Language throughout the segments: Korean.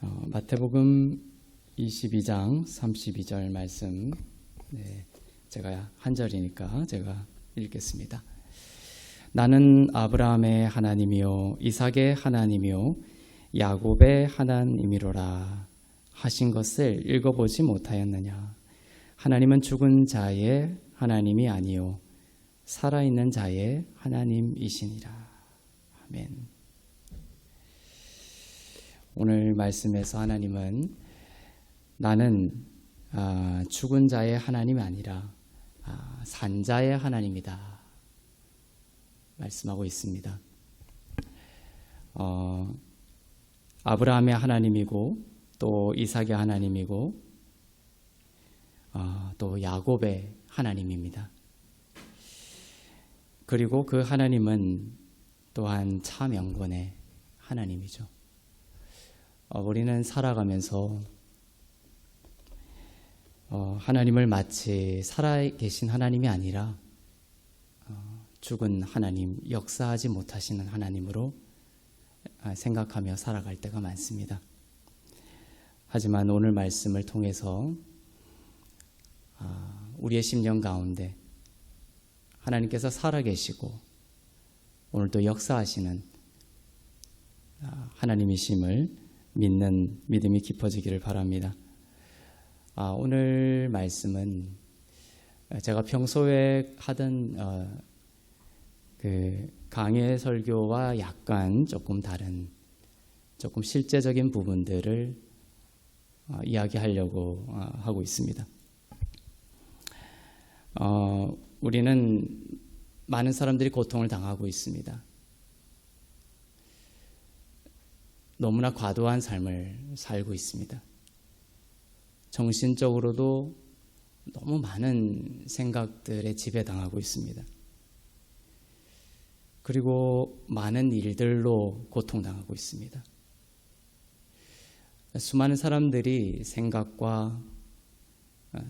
마태복음 22장 32절 말씀, 제가 한 절이니까 제가 읽겠습니다. 나는 아브라함의 하나님이요 이삭의 하나님이요 야곱의 하나님이로라 하신 것을 읽어보지 못하였느냐. 하나님은 죽은 자의 하나님이 아니요 살아있는 자의 하나님이시니라. 아멘. 오늘 말씀에서 하나님은 나는 죽은 자의 하나님이 아니라 산 자의 하나님이다 말씀하고 있습니다. 아브라함의 하나님이고 또 이삭의 하나님이고 또 야곱의 하나님입니다. 그리고 그 하나님은 또한 참 영권의 하나님이죠. 우리는 살아가면서 하나님을 마치 살아계신 하나님이 아니라 죽은 하나님, 역사하지 못하시는 하나님으로 생각하며 살아갈 때가 많습니다. 하지만 오늘 말씀을 통해서 우리의 심령 가운데 하나님께서 살아계시고 오늘도 역사하시는 하나님이심을 믿는 믿음이 깊어지기를 바랍니다. 오늘 말씀은 제가 평소에 하던 그 강해 설교와 약간 조금 다른 조금 실제적인 부분들을 이야기하려고 하고 있습니다. 우리는 많은 사람들이 고통을 당하고 있습니다. 너무나 과도한 삶을 살고 있습니다. 정신적으로도 너무 많은 생각들에 지배당하고 있습니다. 그리고 많은 일들로 고통당하고 있습니다. 수많은 사람들이 생각과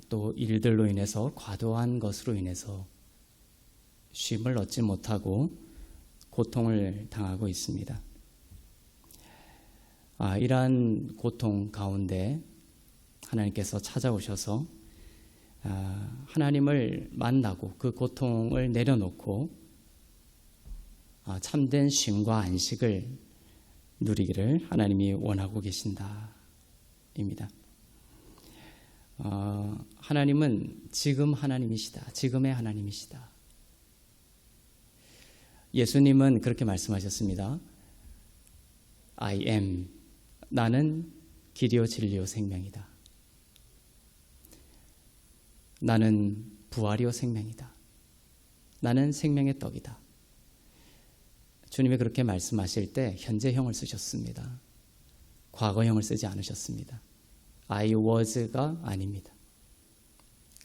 또 일들로 인해서 과도한 것으로 인해서 쉼을 얻지 못하고 고통을 당하고 있습니다. 이러한 고통 가운데 하나님께서 찾아오셔서 하나님을 만나고 그 고통을 내려놓고 참된 쉼과 안식을 누리기를 하나님이 원하고 계신다입니다. 하나님은 지금 하나님이시다. 지금의 하나님이시다. 예수님은 그렇게 말씀하셨습니다. I am. 나는 길이요 진리요 생명이다. 나는 부활이요 생명이다. 나는 생명의 떡이다. 주님이 그렇게 말씀하실 때 현재형을 쓰셨습니다. 과거형을 쓰지 않으셨습니다. I was가 아닙니다.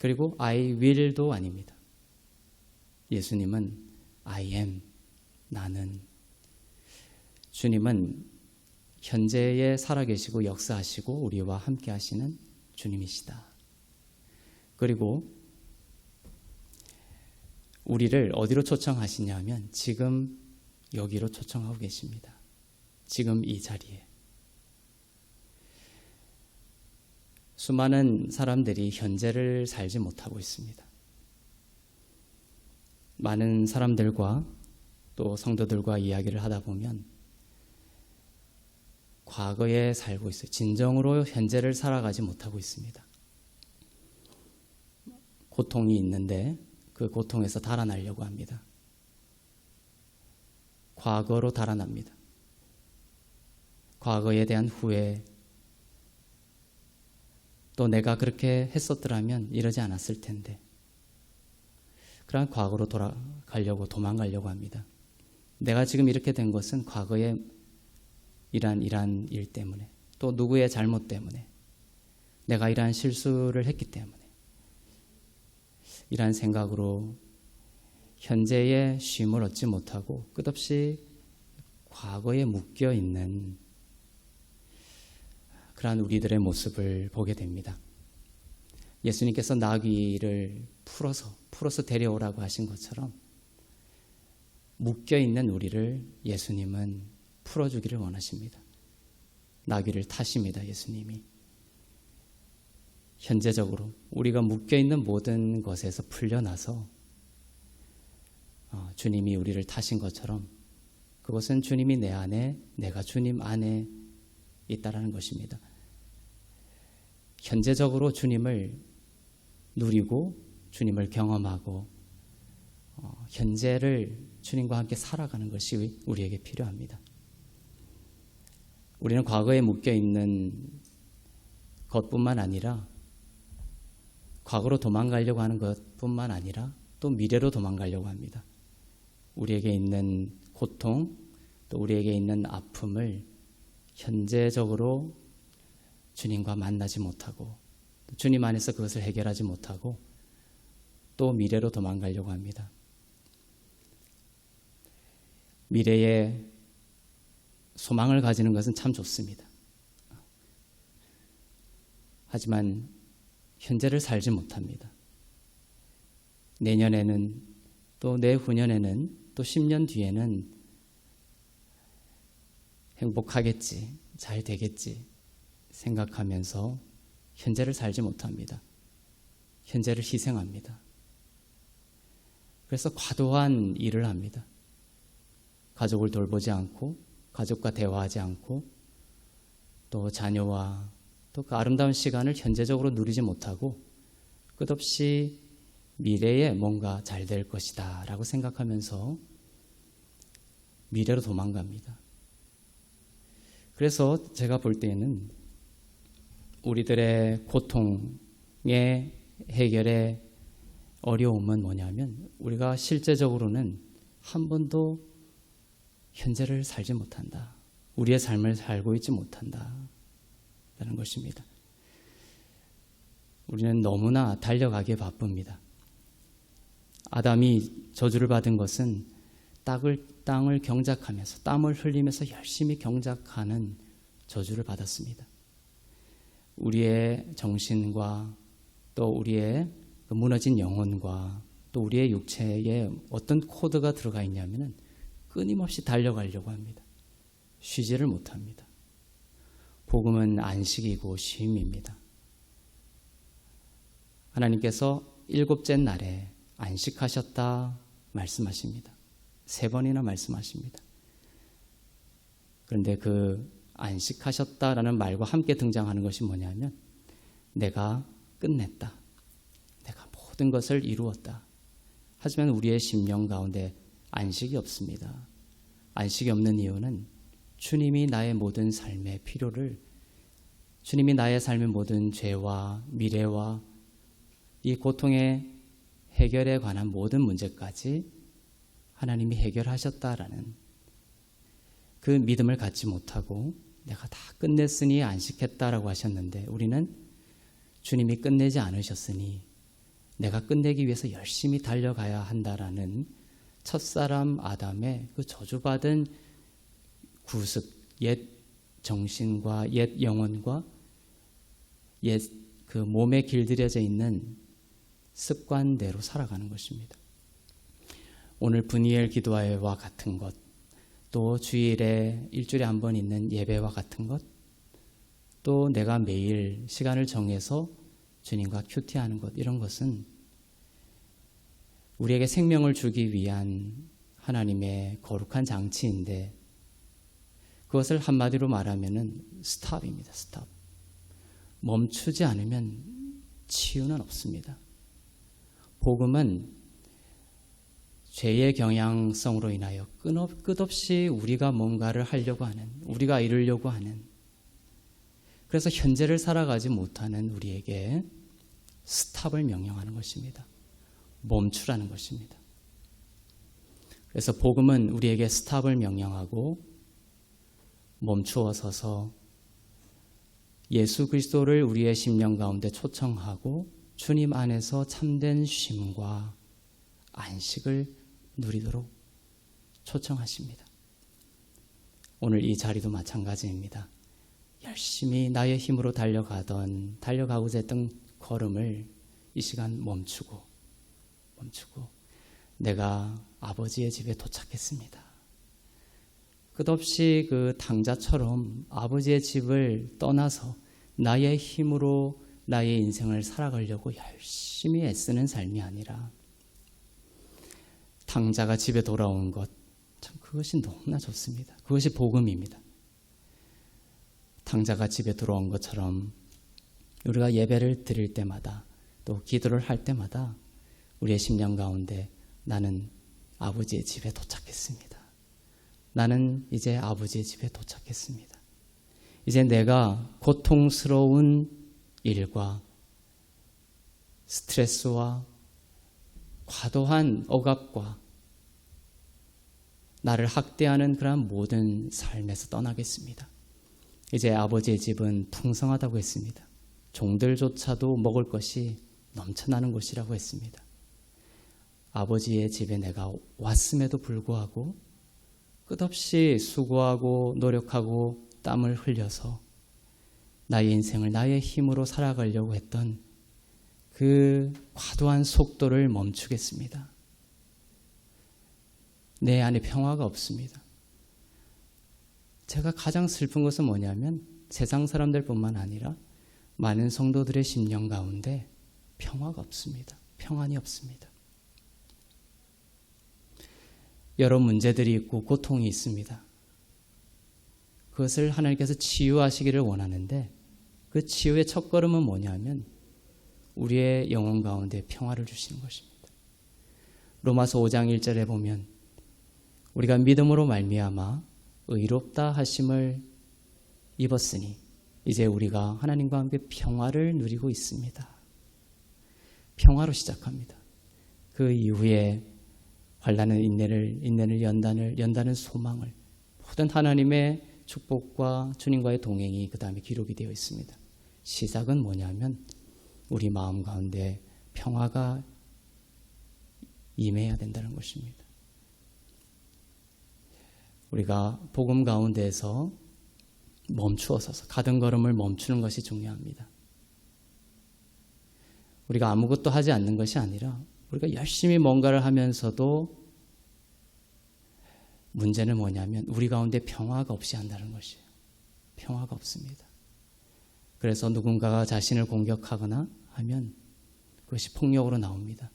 그리고 I will도 아닙니다. 예수님은 I am. 나는. 주님은 현재에 살아계시고 역사하시고 우리와 함께 하시는 주님이시다. 그리고 우리를 어디로 초청하시냐 하면 지금 여기로 초청하고 계십니다. 지금 이 자리에. 수많은 사람들이 현재를 살지 못하고 있습니다. 많은 사람들과 또 성도들과 이야기를 하다 보면 과거에 살고 있어요. 진정으로 현재를 살아가지 못하고 있습니다. 고통이 있는데 그 고통에서 달아나려고 합니다. 과거로 달아납니다. 과거에 대한 후회, 또 내가 그렇게 했었더라면 이러지 않았을 텐데, 그런 과거로 도망가려고 합니다. 내가 지금 이렇게 된 것은 과거에 이러한 일 때문에, 또 누구의 잘못 때문에, 내가 이러한 실수를 했기 때문에, 이러한 생각으로 현재의 쉼을 얻지 못하고 끝없이 과거에 묶여있는 그러한 우리들의 모습을 보게 됩니다. 예수님께서 나귀를 풀어서 데려오라고 하신 것처럼 묶여있는 우리를 예수님은 풀어주기를 원하십니다. 나귀를 타십니다. 예수님이. 현재적으로 우리가 묶여있는 모든 것에서 풀려나서 주님이 우리를 타신 것처럼 그것은 주님이 내 안에, 내가 주님 안에 있다라는 것입니다. 현재적으로 주님을 누리고 주님을 경험하고 현재를 주님과 함께 살아가는 것이 우리에게 필요합니다. 우리는 과거에 묶여있는 것뿐만 아니라 과거로 도망가려고 하는 것뿐만 아니라 또 미래로 도망가려고 합니다. 우리에게 있는 고통, 또 우리에게 있는 아픔을 현재적으로 주님과 만나지 못하고 주님 안에서 그것을 해결하지 못하고 또 미래로 도망가려고 합니다. 미래에 소망을 가지는 것은 참 좋습니다. 하지만 현재를 살지 못합니다. 내년에는 또 내후년에는 또 10년 뒤에는 행복하겠지, 잘 되겠지 생각하면서 현재를 살지 못합니다. 현재를 희생합니다. 그래서 과도한 일을 합니다. 가족을 돌보지 않고 가족과 대화하지 않고 또 자녀와 또 그 아름다운 시간을 현재적으로 누리지 못하고 끝없이 미래에 뭔가 잘 될 것이다 라고 생각하면서 미래로 도망갑니다. 그래서 제가 볼 때는 우리들의 고통의 해결의 어려움은 뭐냐면 우리가 실제적으로는 한 번도 현재를 살지 못한다. 우리의 삶을 살고 있지 못한다. 라는 것입니다. 우리는 너무나 달려가기에 바쁩니다. 아담이 저주를 받은 것은 땅을 경작하면서 땀을 흘리면서 열심히 경작하는 저주를 받았습니다. 우리의 정신과 또 우리의 그 무너진 영혼과 또 우리의 육체에 어떤 코드가 들어가 있냐면은 끊임없이 달려가려고 합니다. 쉬지를 못합니다. 복음은 안식이고 쉼입니다. 하나님께서 7째 날에 안식하셨다 말씀하십니다. 3번이나 말씀하십니다. 그런데 그 안식하셨다라는 말과 함께 등장하는 것이 뭐냐면 내가 끝냈다. 내가 모든 것을 이루었다. 하지만 우리의 심령 가운데 안식이 없습니다. 안식이 없는 이유는 주님이 나의 모든 삶의 필요를, 주님이 나의 삶의 모든 죄와 미래와 이 고통의 해결에 관한 모든 문제까지 하나님이 해결하셨다라는 그 믿음을 갖지 못하고 내가 다 끝냈으니 안식했다라고 하셨는데 우리는 주님이 끝내지 않으셨으니 내가 끝내기 위해서 열심히 달려가야 한다라는 첫사람 아담의 그 저주받은 구습, 옛 정신과 옛 영혼과 옛 그 몸에 길들여져 있는 습관대로 살아가는 것입니다. 오늘 분이엘 기도회와 같은 것, 또 주일에 일주일에 한 번 있는 예배와 같은 것, 또 내가 매일 시간을 정해서 주님과 큐티하는 것, 이런 것은 우리에게 생명을 주기 위한 하나님의 거룩한 장치인데 그것을 한마디로 말하면은 스탑입니다. 스탑. 멈추지 않으면 치유는 없습니다. 복음은 죄의 경향성으로 인하여 끝없이 우리가 뭔가를 하려고 하는, 우리가 이루려고 하는, 그래서 현재를 살아가지 못하는 우리에게 스탑을 명령하는 것입니다. 멈추라는 것입니다. 그래서 복음은 우리에게 스탑을 명령하고 멈추어 서서 예수 그리스도를 우리의 심령 가운데 초청하고 주님 안에서 참된 쉼과 안식을 누리도록 초청하십니다. 오늘 이 자리도 마찬가지입니다. 열심히 나의 힘으로 달려가고자 했던 걸음을 이 시간 멈추고 내가 아버지의 집에 도착했습니다. 끝없이 그 탕자처럼 아버지의 집을 떠나서 나의 힘으로 나의 인생을 살아가려고 열심히 애쓰는 삶이 아니라 탕자가 집에 돌아온 것, 참 그것이 너무나 좋습니다. 그것이 복음입니다. 탕자가 집에 들어온 것처럼 우리가 예배를 드릴 때마다 또 기도를 할 때마다 우리의 심령 가운데 나는 아버지의 집에 도착했습니다. 나는 이제 아버지의 집에 도착했습니다. 이제 내가 고통스러운 일과 스트레스와 과도한 억압과 나를 학대하는 그런 모든 삶에서 떠나겠습니다. 이제 아버지의 집은 풍성하다고 했습니다. 종들조차도 먹을 것이 넘쳐나는 곳이라고 했습니다. 아버지의 집에 내가 왔음에도 불구하고 끝없이 수고하고 노력하고 땀을 흘려서 나의 인생을 나의 힘으로 살아가려고 했던 그 과도한 속도를 멈추겠습니다. 내 안에 평화가 없습니다. 제가 가장 슬픈 것은 뭐냐면 세상 사람들뿐만 아니라 많은 성도들의 심령 가운데 평화가 없습니다. 평안이 없습니다. 여러 문제들이 있고 고통이 있습니다. 그것을 하나님께서 치유하시기를 원하는데 그 치유의 첫걸음은 뭐냐면 우리의 영혼 가운데 평화를 주시는 것입니다. 로마서 5장 1절에 보면 우리가 믿음으로 말미암아 의롭다 하심을 입었으니 이제 우리가 하나님과 함께 평화를 누리고 있습니다. 평화로 시작합니다. 그 이후에 환난은 인내를 연다는 소망을 모든 하나님의 축복과 주님과의 동행이 그 다음에 기록이 되어 있습니다. 시작은 뭐냐면 우리 마음 가운데 평화가 임해야 된다는 것입니다. 우리가 복음 가운데에서 멈추어서서 가던 걸음을 멈추는 것이 중요합니다. 우리가 아무것도 하지 않는 것이 아니라 우리가 열심히 뭔가를 하면서도 문제는 뭐냐면 우리 가운데 평화가 없이 한다는 것이에요. 평화가 없습니다. 그래서 누군가가 자신을 공격하거나 하면 그것이 폭력으로 나옵니다.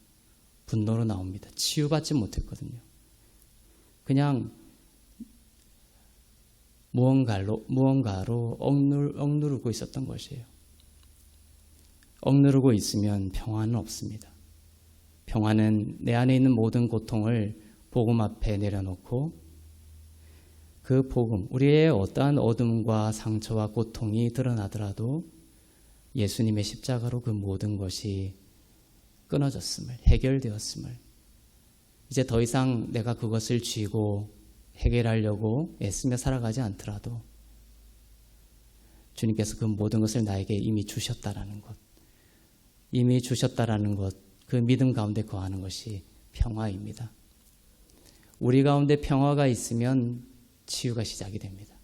분노로 나옵니다. 치유받지 못했거든요. 그냥 무언가로 억누르고 있었던 것이에요. 억누르고 있으면 평화는 없습니다. 평화는 내 안에 있는 모든 고통을 복음 앞에 내려놓고 그 복음, 우리의 어떠한 어둠과 상처와 고통이 드러나더라도 예수님의 십자가로 그 모든 것이 끊어졌음을, 해결되었음을, 이제 더 이상 내가 그것을 쥐고 해결하려고 애쓰며 살아가지 않더라도 주님께서 그 모든 것을 나에게 이미 주셨다라는 것, 이미 주셨다라는 것, 그 믿음 가운데 거하는 것이 평화입니다. 우리 가운데 평화가 있으면 치유가 시작이 됩니다.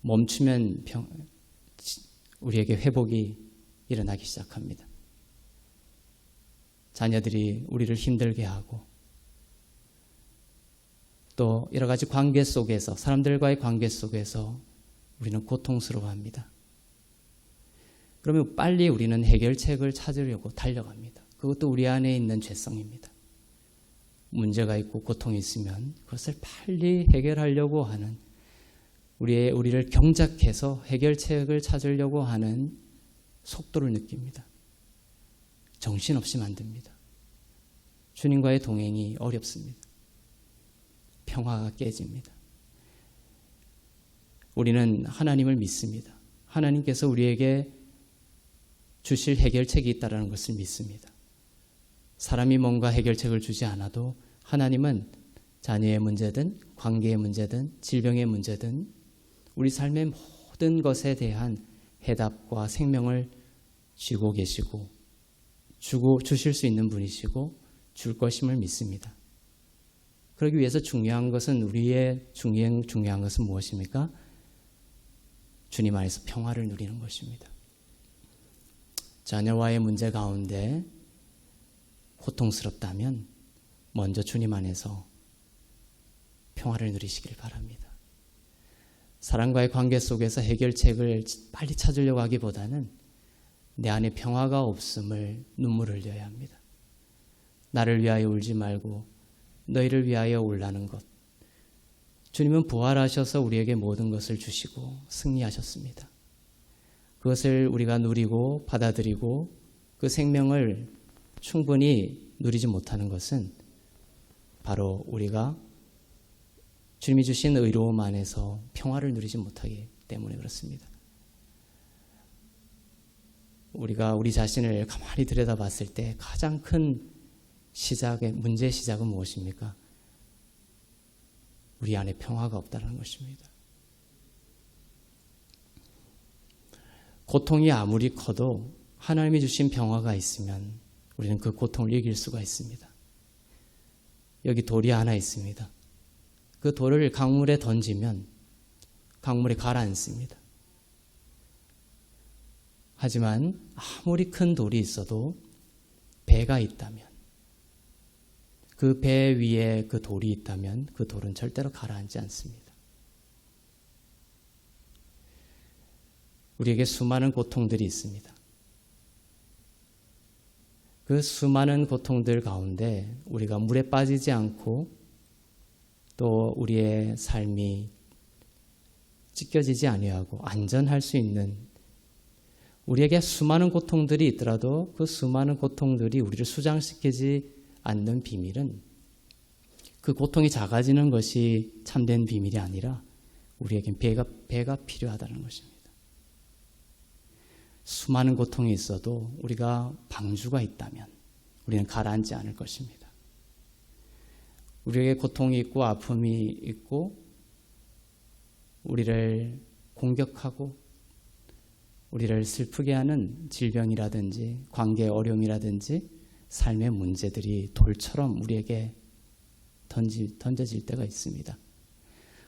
멈추면 우리에게 회복이 일어나기 시작합니다. 자녀들이 우리를 힘들게 하고 또 여러 가지 관계 속에서 사람들과의 관계 속에서 우리는 고통스러워합니다. 그러면 빨리 우리는 해결책을 찾으려고 달려갑니다. 그것도 우리 안에 있는 죄성입니다. 문제가 있고 고통이 있으면 그것을 빨리 해결하려고 하는 우리를 경작해서 해결책을 찾으려고 하는 속도를 느낍니다. 정신없이 만듭니다. 주님과의 동행이 어렵습니다. 평화가 깨집니다. 우리는 하나님을 믿습니다. 하나님께서 우리에게 주실 해결책이 있다는 것을 믿습니다. 사람이 뭔가 해결책을 주지 않아도 하나님은 자녀의 문제든 관계의 문제든 질병의 문제든 우리 삶의 모든 것에 대한 해답과 생명을 쥐고 계시고 주실 수 있는 분이시고 줄 것임을 믿습니다. 그러기 위해서 중요한 것은 중요한 것은 무엇입니까? 주님 안에서 평화를 누리는 것입니다. 자녀와의 문제 가운데 고통스럽다면 먼저 주님 안에서 평화를 누리시길 바랍니다. 사람과의 관계 속에서 해결책을 빨리 찾으려고 하기보다는 내 안에 평화가 없음을 눈물을 흘려야 합니다. 나를 위하여 울지 말고 너희를 위하여 울라는 것. 주님은 부활하셔서 우리에게 모든 것을 주시고 승리하셨습니다. 그것을 우리가 누리고 받아들이고 그 생명을 충분히 누리지 못하는 것은 바로 우리가 주님이 주신 의로움 안에서 평화를 누리지 못하기 때문에 그렇습니다. 우리가 우리 자신을 가만히 들여다봤을 때 가장 큰 문제의 시작은 무엇입니까? 우리 안에 평화가 없다는 것입니다. 고통이 아무리 커도 하나님이 주신 평화가 있으면 우리는 그 고통을 이길 수가 있습니다. 여기 돌이 하나 있습니다. 그 돌을 강물에 던지면 강물이 가라앉습니다. 하지만 아무리 큰 돌이 있어도 배가 있다면, 그 배 위에 그 돌이 있다면 그 돌은 절대로 가라앉지 않습니다. 우리에게 수많은 고통들이 있습니다. 그 수많은 고통들 가운데 우리가 물에 빠지지 않고 또 우리의 삶이 찢겨지지 아니하고 안전할 수 있는, 우리에게 수많은 고통들이 있더라도 그 수많은 고통들이 우리를 수장시키지 않는 비밀은 그 고통이 작아지는 것이 참된 비밀이 아니라 우리에겐 배가 필요하다는 것입니다. 수많은 고통이 있어도 우리가 방주가 있다면 우리는 가라앉지 않을 것입니다. 우리에게 고통이 있고 아픔이 있고 우리를 공격하고 우리를 슬프게 하는 질병이라든지 관계의 어려움이라든지 삶의 문제들이 돌처럼 우리에게 던져질 때가 있습니다.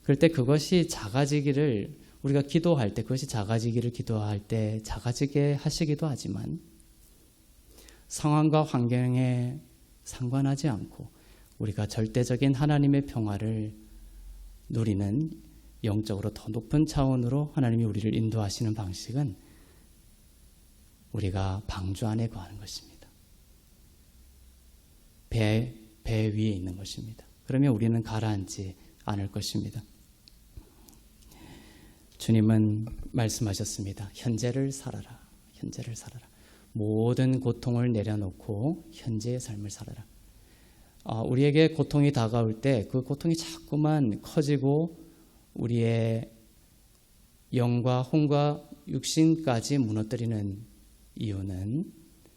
그럴 때 그것이 작아지기를, 우리가 기도할 때 그것이 작아지기를 기도할 때 작아지게 하시기도 하지만 상황과 환경에 상관하지 않고 우리가 절대적인 하나님의 평화를 누리는 영적으로 더 높은 차원으로 하나님이 우리를 인도하시는 방식은 우리가 방주 안에 거하는 것입니다. 배 위에 있는 것입니다. 그러면 우리는 가라앉지 않을 것입니다. 주님은 말씀하셨습니다. 현재를 살아라. 현재를 살아라. 모든 고통을 내려놓고 현재의 삶을 살아라. 우리에게 고통이 다가올 때 그 고통이 자꾸만 커지고 우리의 영과 혼과 육신까지 무너뜨리는 이유는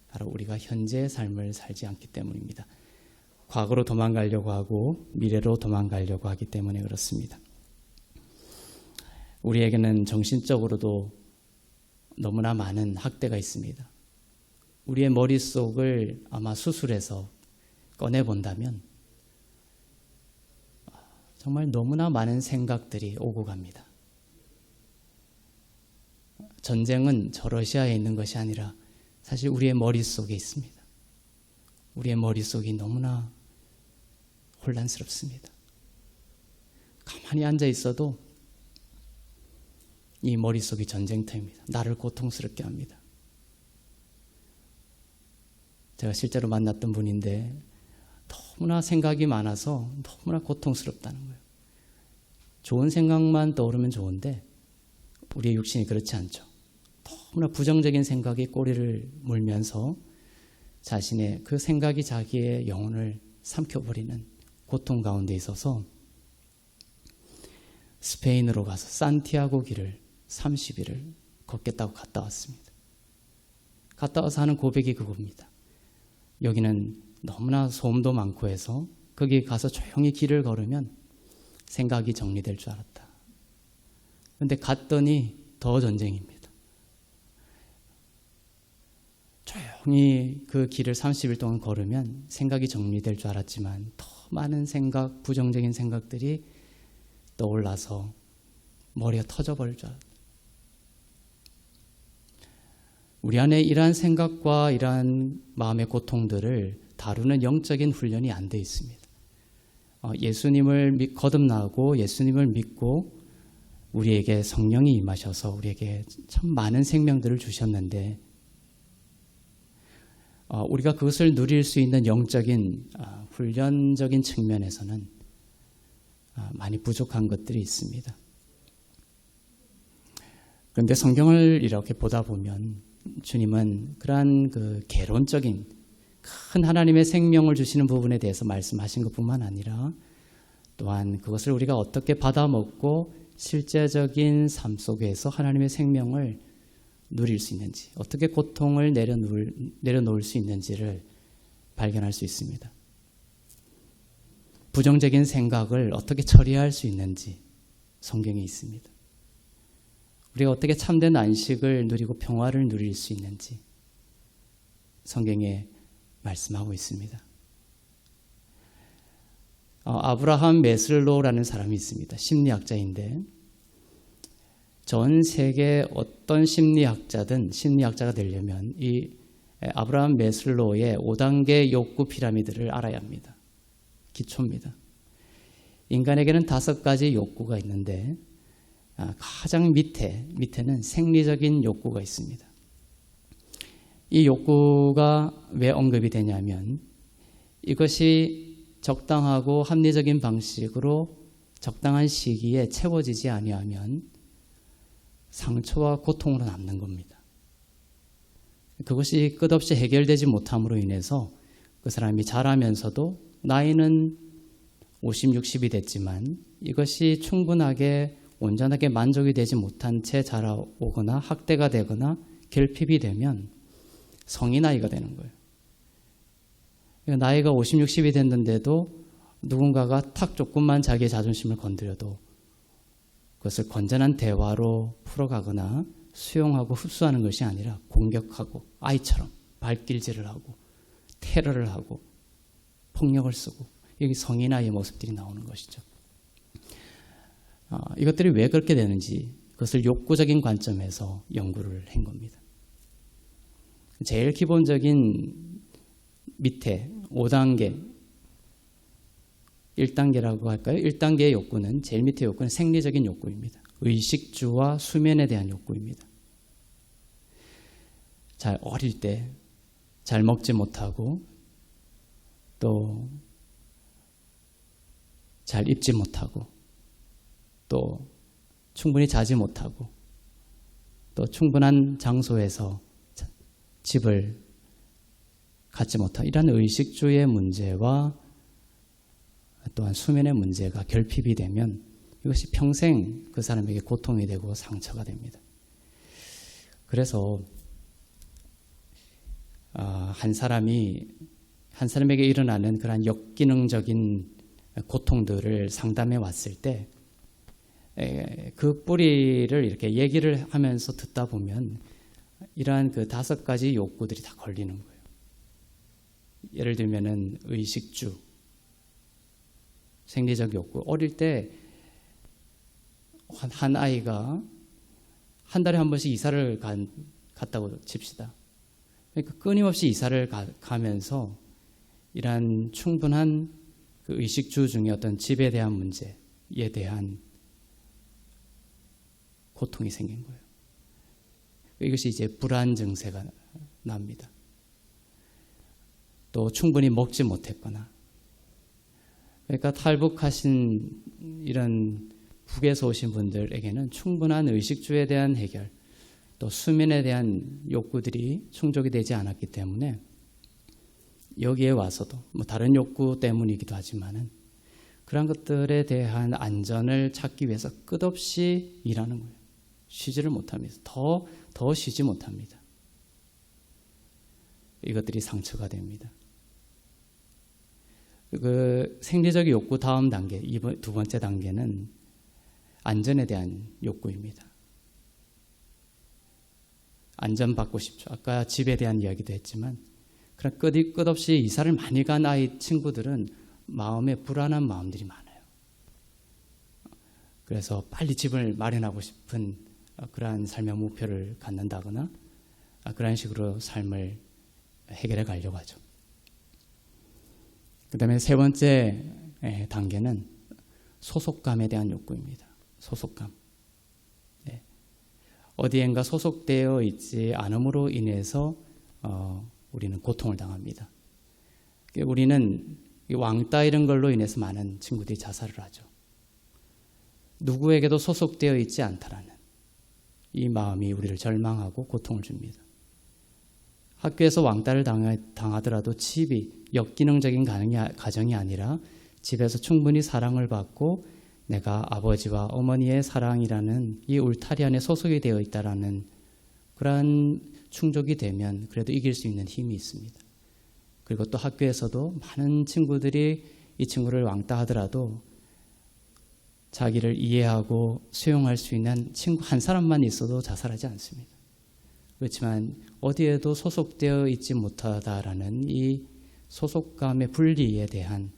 바로 우리가 현재의 삶을 살지 않기 때문입니다. 과거로 도망가려고 하고 미래로 도망가려고 하기 때문에 그렇습니다. 우리에게는 정신적으로도 너무나 많은 학대가 있습니다. 우리의 머릿속을 아마 수술해서 꺼내본다면 정말 너무나 많은 생각들이 오고 갑니다. 전쟁은 저 러시아에 있는 것이 아니라 사실 우리의 머릿속에 있습니다. 우리의 머릿속이 너무나 혼란스럽습니다. 가만히 앉아 있어도 이 머릿속이 전쟁터입니다. 나를 고통스럽게 합니다. 제가 실제로 만났던 분인데 너무나 생각이 많아서 너무나 고통스럽다는 거예요. 좋은 생각만 떠오르면 좋은데 우리의 육신이 그렇지 않죠. 너무나 부정적인 생각이 꼬리를 물면서 자신의 그 생각이 자기의 영혼을 삼켜버리는 고통 가운데 있어서 스페인으로 가서 산티아고 길을 30일을 걷겠다고 갔다 왔습니다. 갔다 와서 하는 고백이 그겁니다. 여기는 너무나 소음도 많고 해서 거기 가서 조용히 길을 걸으면 생각이 정리될 줄 알았다. 그런데 갔더니 더 전쟁입니다. 조용히 그 길을 30일 동안 걸으면 생각이 정리될 줄 알았지만 더 많은 생각, 부정적인 생각들이 떠올라서 머리가 터져버릴 줄 알았다. 우리 안에 이러한 생각과 이러한 마음의 고통들을 다루는 영적인 훈련이 안 돼 있습니다. 예수님을 거듭나고 예수님을 믿고 우리에게 성령이 임하셔서 우리에게 참 많은 생명들을 주셨는데 우리가 그것을 누릴 수 있는 영적인 훈련적인 측면에서는 많이 부족한 것들이 있습니다. 그런데 성경을 이렇게 보다 보면 주님은 그러한 그 개론적인 큰 하나님의 생명을 주시는 부분에 대해서 말씀하신 것뿐만 아니라 또한 그것을 우리가 어떻게 받아먹고 실제적인 삶 속에서 하나님의 생명을 누릴 수 있는지, 어떻게 고통을 내려놓을 수 있는지를 발견할 수 있습니다. 부정적인 생각을 어떻게 처리할 수 있는지 성경에 있습니다. 우리가 어떻게 참된 안식을 누리고 평화를 누릴 수 있는지 성경에 말씀하고 있습니다. 아브라함 메슬로라는 사람이 있습니다. 심리학자인데 전 세계 어떤 심리학자가 되려면 이 아브라함 메슬로의 5단계 욕구 피라미드를 알아야 합니다. 기초입니다. 인간에게는 5가지 욕구가 있는데 가장 밑에는 생리적인 욕구가 있습니다. 이 욕구가 왜 언급이 되냐면 이것이 적당하고 합리적인 방식으로 적당한 시기에 채워지지 아니하면 상처와 고통으로 남는 겁니다. 그것이 끝없이 해결되지 못함으로 인해서 그 사람이 자라면서도 나이는 50, 60이 됐지만 이것이 충분하게 온전하게 만족이 되지 못한 채 자라오거나 학대가 되거나 결핍이 되면 성인 나이가 되는 거예요. 나이가 50, 60이 됐는데도 누군가가 탁 조금만 자기의 자존심을 건드려도 그것을 건전한 대화로 풀어가거나 수용하고 흡수하는 것이 아니라 공격하고 아이처럼 발길질을 하고 테러를 하고 폭력을 쓰고 여기 성인 아이의 모습들이 나오는 것이죠. 이것들이 왜 그렇게 되는지 그것을 욕구적인 관점에서 연구를 한 겁니다. 제일 기본적인 밑에 5단계, 1단계라고 할까요? 1단계의 욕구는 제일 밑에 욕구는 생리적인 욕구입니다. 의식주와 수면에 대한 욕구입니다. 잘 어릴 때 잘 먹지 못하고 또 잘 입지 못하고 또 충분히 자지 못하고 또 충분한 장소에서 집을 갖지 못한 이런 의식주의 문제와 또한 수면의 문제가 결핍이 되면 이것이 평생 그 사람에게 고통이 되고 상처가 됩니다. 그래서 한 사람에게 일어나는 그러한 역기능적인 고통들을 상담해 왔을 때 그 뿌리를 이렇게 얘기를 하면서 듣다 보면 이러한 그 5가지 욕구들이 다 걸리는 거예요. 예를 들면은 의식주, 생리적 욕구. 어릴 때 한 아이가 한 달에 한 번씩 이사를 갔다고 칩시다. 그러니까 끊임없이 이사를 가면서 이러한 충분한 그 의식주 중에 어떤 집에 대한 문제에 대한 고통이 생긴 거예요. 이것이 이제 불안 증세가 납니다. 또 충분히 먹지 못했거나 그러니까 탈북하신 이런 북에서 오신 분들에게는 충분한 의식주에 대한 해결 또 수면에 대한 욕구들이 충족이 되지 않았기 때문에 여기에 와서도 뭐 다른 욕구 때문이기도 하지만은 그런 것들에 대한 안전을 찾기 위해서 끝없이 일하는 거예요. 쉬지를 못합니다. 더 쉬지 못합니다. 이것들이 상처가 됩니다. 그 생리적 욕구 다음 단계, 두 번째 단계는 안전에 대한 욕구입니다. 안전받고 싶죠. 아까 집에 대한 이야기도 했지만 그런 끝없이 이사를 많이 간 아이 친구들은 마음에 불안한 마음들이 많아요. 그래서 빨리 집을 마련하고 싶은 그러한 삶의 목표를 갖는다거나 그런 식으로 삶을 해결해 가려고 하죠. 그 다음에 세 번째 단계는 소속감에 대한 욕구입니다. 소속감. 어디엔가 소속되어 있지 않음으로 인해서 우리는 고통을 당합니다. 우리는 왕따 이런 걸로 인해서 많은 친구들이 자살을 하죠. 누구에게도 소속되어 있지 않다라는 이 마음이 우리를 절망하고 고통을 줍니다. 학교에서 왕따를 당하더라도 집이 역기능적인 가정이 아니라 집에서 충분히 사랑을 받고 내가 아버지와 어머니의 사랑이라는 이 울타리 안에 소속이 되어 있다라는 그러한 충족이 되면 그래도 이길 수 있는 힘이 있습니다. 그리고 또 학교에서도 많은 친구들이 이 친구를 왕따하더라도 자기를 이해하고 수용할 수 있는 친구 한 사람만 있어도 자살하지 않습니다. 그렇지만 어디에도 소속되어 있지 못하다라는 이 소속감의 분리에 대한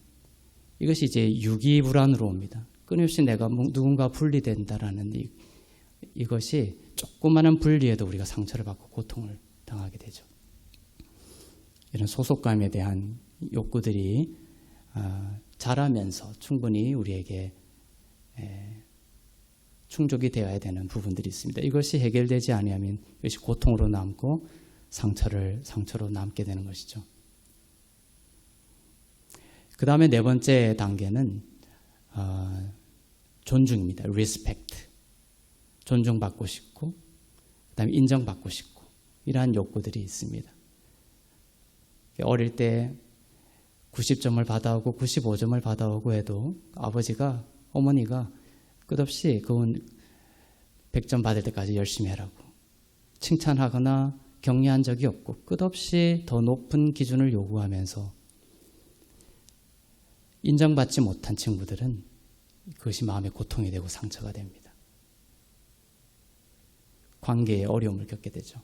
이것이 이제 유기불안으로 옵니다. 끊임없이 내가 누군가 분리된다라는 이것이 조그마한 분리에도 우리가 상처를 받고 고통을 당하게 되죠. 이런 소속감에 대한 욕구들이 자라면서 충분히 우리에게 충족이 되어야 되는 부분들이 있습니다. 이것이 해결되지 않으면 이것이 고통으로 남고 상처로 남게 되는 것이죠. 그 다음에 네 번째 단계는 존중입니다. respect. 존중받고 싶고 그 다음에 인정받고 싶고 이러한 욕구들이 있습니다. 어릴 때 90점을 받아오고 95점을 받아오고 해도 아버지가 어머니가 끝없이 그건 100점 받을 때까지 열심히 하라고 칭찬하거나 격려한 적이 없고 끝없이 더 높은 기준을 요구하면서 인정받지 못한 친구들은 그것이 마음의 고통이 되고 상처가 됩니다. 관계에 어려움을 겪게 되죠.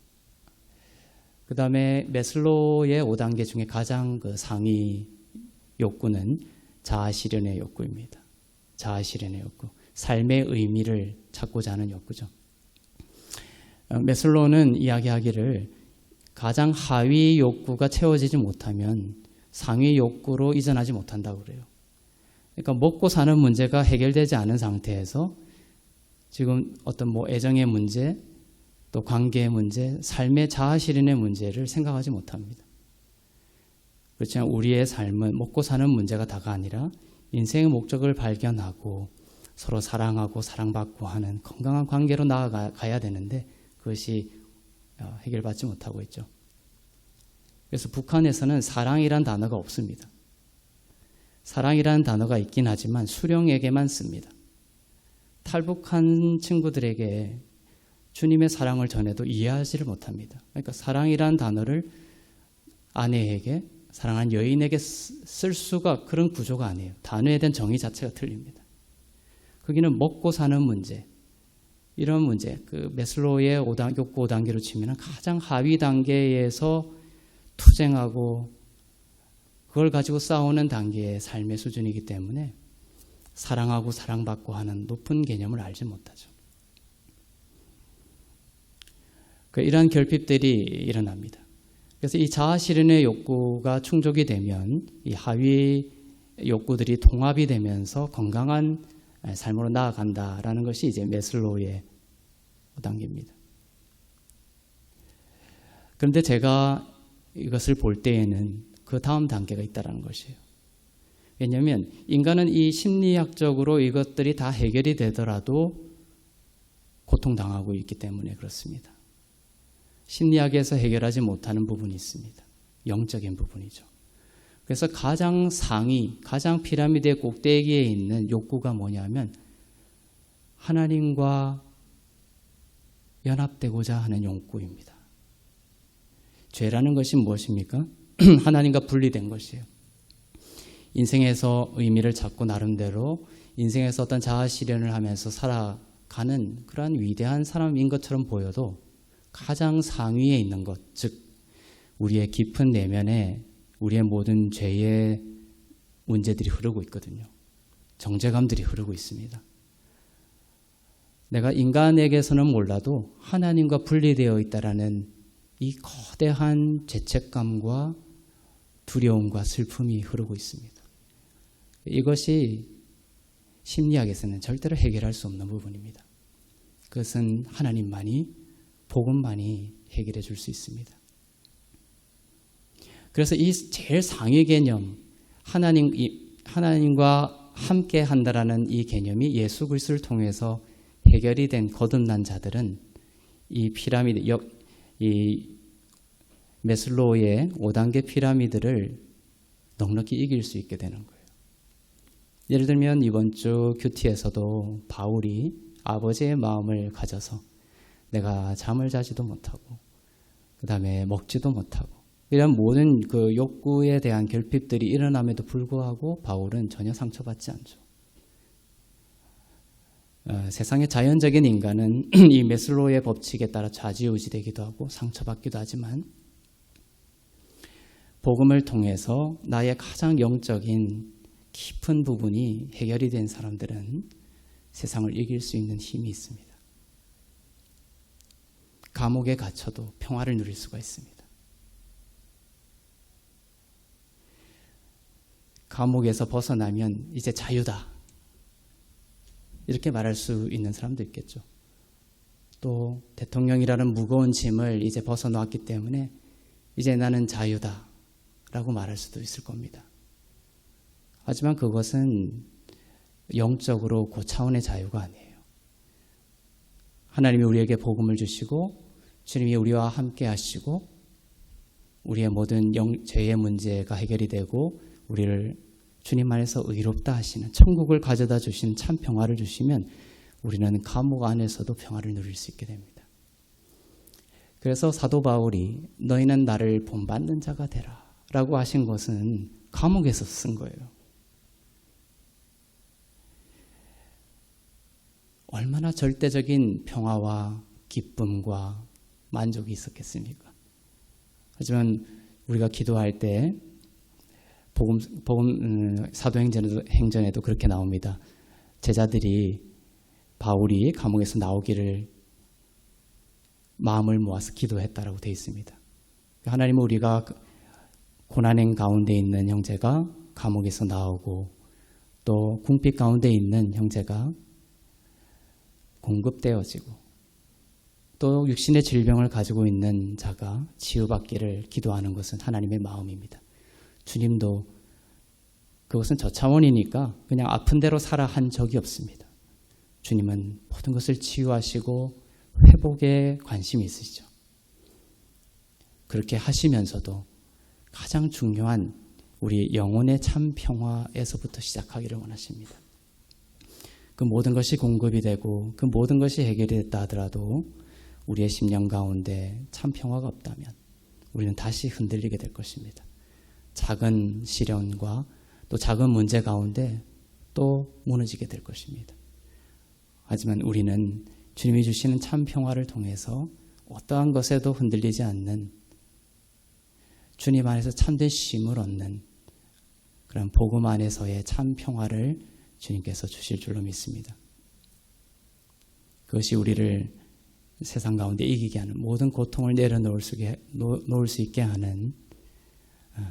그 다음에 매슬로우의 5단계 중에 가장 상위 욕구는 자아실현의 욕구입니다. 자아실현의 욕구. 삶의 의미를 찾고자 하는 욕구죠. 매슬로우는 이야기하기를 가장 하위 욕구가 채워지지 못하면 상위 욕구로 이전하지 못한다고 그래요. 그러니까 먹고 사는 문제가 해결되지 않은 상태에서 지금 어떤 애정의 문제, 또 관계의 문제, 삶의 자아실현의 문제를 생각하지 못합니다. 그렇지만 우리의 삶은 먹고 사는 문제가 다가 아니라 인생의 목적을 발견하고 서로 사랑하고 사랑받고 하는 건강한 관계로 나아가야 되는데 그것이 해결받지 못하고 있죠. 그래서 북한에서는 사랑이란 단어가 없습니다. 사랑이라는 단어가 있긴 하지만 수령에게만 씁니다. 탈북한 친구들에게 주님의 사랑을 전해도 이해하지를 못합니다. 그러니까 사랑이라는 단어를 아내에게, 사랑하는 여인에게 쓸 수가 그런 구조가 아니에요. 단어에 대한 정의 자체가 틀립니다. 거기는 먹고 사는 문제, 이런 문제, 그 매슬로우의 욕구 5단계로 치면 가장 하위 단계에서 투쟁하고 그걸 가지고 싸우는 단계의 삶의 수준이기 때문에 사랑하고 사랑받고 하는 높은 개념을 알지 못하죠. 이러한 결핍들이 일어납니다. 그래서 이 자아실현의 욕구가 충족이 되면 이 하위 욕구들이 통합이 되면서 건강한 삶으로 나아간다라는 것이 이제 매슬로우의 5단계입니다. 그런데 제가 이것을 볼 때에는 그 다음 단계가 있다는 것이에요. 왜냐하면 인간은 이 심리학적으로 이것들이 다 해결이 되더라도 고통당하고 있기 때문에 그렇습니다. 심리학에서 해결하지 못하는 부분이 있습니다. 영적인 부분이죠. 그래서 가장 상위, 가장 피라미드의 꼭대기에 있는 욕구가 뭐냐면 하나님과 연합되고자 하는 욕구입니다. 죄라는 것이 무엇입니까? 하나님과 분리된 것이에요. 인생에서 의미를 찾고 나름대로 인생에서 어떤 자아실현을 하면서 살아가는 그러한 위대한 사람인 것처럼 보여도 가장 상위에 있는 것, 즉 우리의 깊은 내면에 우리의 모든 죄의 문제들이 흐르고 있거든요. 정죄감들이 흐르고 있습니다. 내가 인간에게서는 몰라도 하나님과 분리되어 있다라는 이 거대한 죄책감과 두려움과 슬픔이 흐르고 있습니다. 이것이 심리학에서는 절대로 해결할 수 없는 부분입니다. 그것은 하나님만이, 복음만이 해결해 줄 수 있습니다. 그래서 이 제일 상위 개념, 하나님과 함께 한다라는 이 개념이 예수 그리스도를 통해서 해결이 된 거듭난 자들은 이 피라미드, 이 메슬로우의 5단계 피라미드를 넉넉히 이길 수 있게 되는 거예요. 예를 들면 이번 주 큐티에서도 바울이 아버지의 마음을 가져서 내가 잠을 자지도 못하고 그 다음에 먹지도 못하고 이런 모든 그 욕구에 대한 결핍들이 일어남에도 불구하고 바울은 전혀 상처받지 않죠. 세상의 자연적인 인간은 이 메슬로우의 법칙에 따라 좌지우지되기도 하고 상처받기도 하지만 복음을 통해서 나의 가장 영적인 깊은 부분이 해결이 된 사람들은 세상을 이길 수 있는 힘이 있습니다. 감옥에 갇혀도 평화를 누릴 수가 있습니다. 감옥에서 벗어나면 이제 자유다. 이렇게 말할 수 있는 사람도 있겠죠. 또 대통령이라는 무거운 짐을 이제 벗어놓았기 때문에 이제 나는 자유다 라고 말할 수도 있을 겁니다. 하지만 그것은 영적으로 그 차원의 자유가 아니에요. 하나님이 우리에게 복음을 주시고 주님이 우리와 함께 하시고 우리의 모든 죄의 문제가 해결이 되고 우리를 주님 안에서 의롭다 하시는 천국을 가져다 주시는 참 평화를 주시면 우리는 감옥 안에서도 평화를 누릴 수 있게 됩니다. 그래서 사도 바울이 너희는 나를 본받는 자가 되라 라고 하신 것은 감옥에서 쓴 거예요. 얼마나 절대적인 평화와 기쁨과 만족이 있었겠습니까? 하지만 우리가 기도할 때 사도행전에도 그렇게 나옵니다. 제자들이 바울이 감옥에서 나오기를 마음을 모아서 기도했다라고 되어 있습니다. 하나님은 우리가 고난행 가운데 있는 형제가 감옥에서 나오고 또 궁핍 가운데 있는 형제가 공급되어지고 또 육신의 질병을 가지고 있는 자가 치유받기를 기도하는 것은 하나님의 마음입니다. 주님도 그것은 저 차원이니까 그냥 아픈 대로 살아 한 적이 없습니다. 주님은 모든 것을 치유하시고 회복에 관심이 있으시죠. 그렇게 하시면서도 가장 중요한 우리 영혼의 참 평화에서부터 시작하기를 원하십니다. 그 모든 것이 공급이 되고 그 모든 것이 해결이 됐다 하더라도 우리의 심령 가운데 참 평화가 없다면 우리는 다시 흔들리게 될 것입니다. 작은 시련과 또 작은 문제 가운데 또 무너지게 될 것입니다. 하지만 우리는 주님이 주시는 참 평화를 통해서 어떠한 것에도 흔들리지 않는 주님 안에서 참된 쉼을 얻는 그런 복음 안에서의 참 평화를 주님께서 주실 줄로 믿습니다. 그것이 우리를 세상 가운데 이기게 하는 모든 고통을 내려놓을 수 있게 하는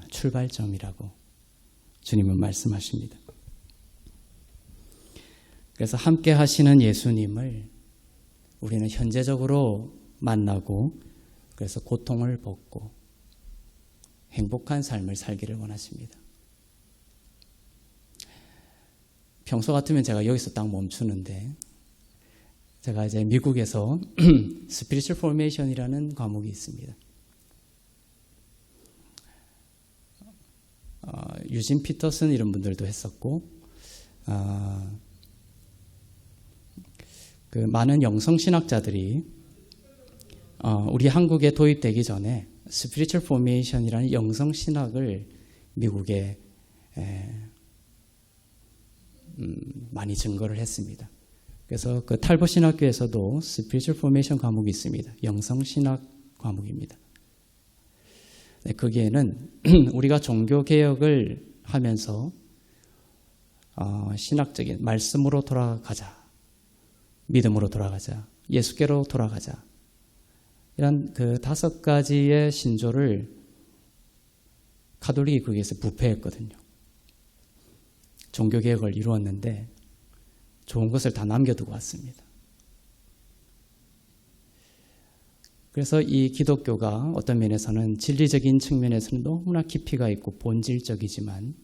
출발점이라고 주님은 말씀하십니다. 그래서 함께 하시는 예수님을 우리는 현재적으로 만나고 그래서 고통을 벗고 행복한 삶을 살기를 원하십니다. 평소 같으면 제가 여기서 딱 멈추는데 제가 이제 미국에서 Spiritual Formation이라는 과목이 있습니다. 유진 피터슨 이런 분들도 했었고 그 많은 영성신학자들이 우리 한국에 도입되기 전에 Spiritual Formation이라는 영성신학을 미국에 많이 증거를 했습니다. 그래서 그 탈보 신학교에서도 Spiritual Formation 과목이 있습니다. 영성신학 과목입니다. 네, 거기에는 우리가 종교개혁을 하면서 신학적인 말씀으로 돌아가자, 믿음으로 돌아가자, 예수께로 돌아가자 이런 그 5가지의 신조를 가톨릭이 거기에서 부패했거든요. 종교개혁을 이루었는데 좋은 것을 다 남겨두고 왔습니다. 그래서 이 기독교가 어떤 면에서는 진리적인 측면에서는 너무나 깊이가 있고 본질적이지만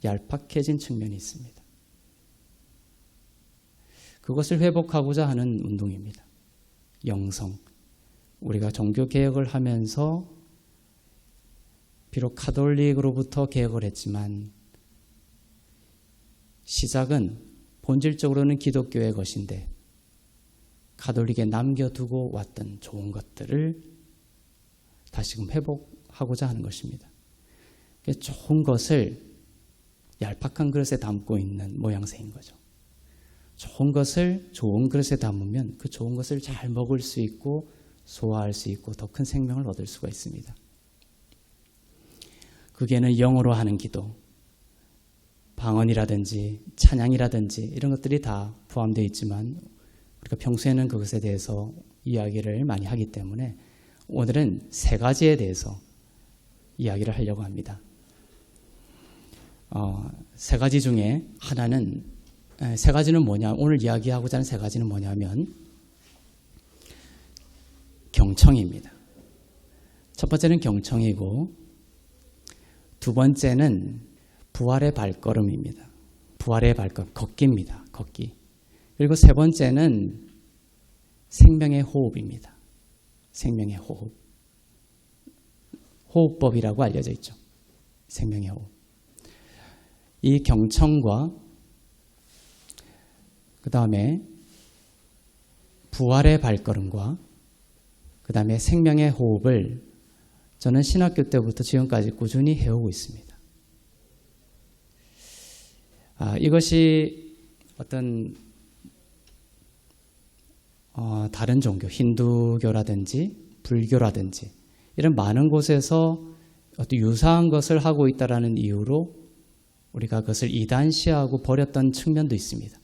얄팍해진 측면이 있습니다. 그것을 회복하고자 하는 운동입니다. 영성. 우리가 종교개혁을 하면서 비록 가톨릭으로부터 개혁을 했지만 시작은 본질적으로는 기독교의 것인데 가톨릭에 남겨두고 왔던 좋은 것들을 다시금 회복하고자 하는 것입니다. 좋은 것을 얄팍한 그릇에 담고 있는 모양새인 거죠. 좋은 것을 좋은 그릇에 담으면 그 좋은 것을 잘 먹을 수 있고 소화할 수 있고 더 큰 생명을 얻을 수가 있습니다. 그게는 영어로 하는 기도, 방언이라든지 찬양이라든지 이런 것들이 다 포함되어 있지만 우리가 평소에는 그것에 대해서 이야기를 많이 하기 때문에 오늘은 세 가지에 대해서 이야기를 하려고 합니다. 세 가지 중에 하나는 세 가지는 뭐냐? 오늘 이야기하고자 하는 세 가지는 뭐냐면 경청입니다. 첫 번째는 경청이고 두 번째는 부활의 발걸음입니다. 부활의 발걸음, 걷기입니다. 걷기. 그리고 세 번째는 생명의 호흡입니다. 생명의 호흡. 호흡법이라고 알려져 있죠. 생명의 호흡. 이 경청과 그 다음에 부활의 발걸음과 그 다음에 생명의 호흡을 저는 신학교 때부터 지금까지 꾸준히 해오고 있습니다. 이것이 어떤 다른 종교, 힌두교라든지 불교라든지 이런 많은 곳에서 어떤 유사한 것을 하고 있다는 이유로 우리가 그것을 이단시하고 버렸던 측면도 있습니다.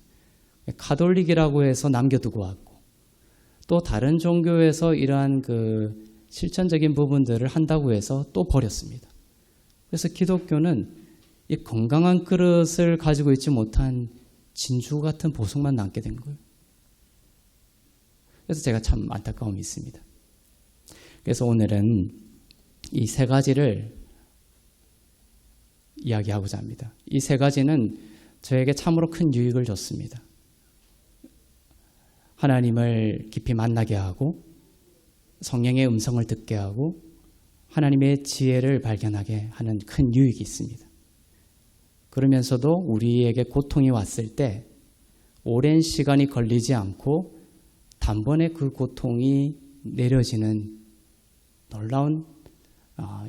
가톨릭이라고 해서 남겨두고 왔고 또 다른 종교에서 이러한 그 실천적인 부분들을 한다고 해서 또 버렸습니다. 그래서 기독교는 이 건강한 그릇을 가지고 있지 못한 진주 같은 보석만 남게 된 거예요. 그래서 제가 참 안타까움이 있습니다. 그래서 오늘은 이 세 가지를 이야기하고자 합니다. 이 세 가지는 저에게 참으로 큰 유익을 줬습니다. 하나님을 깊이 만나게 하고 성령의 음성을 듣게 하고 하나님의 지혜를 발견하게 하는 큰 유익이 있습니다. 그러면서도 우리에게 고통이 왔을 때 오랜 시간이 걸리지 않고 단번에 그 고통이 내려지는 놀라운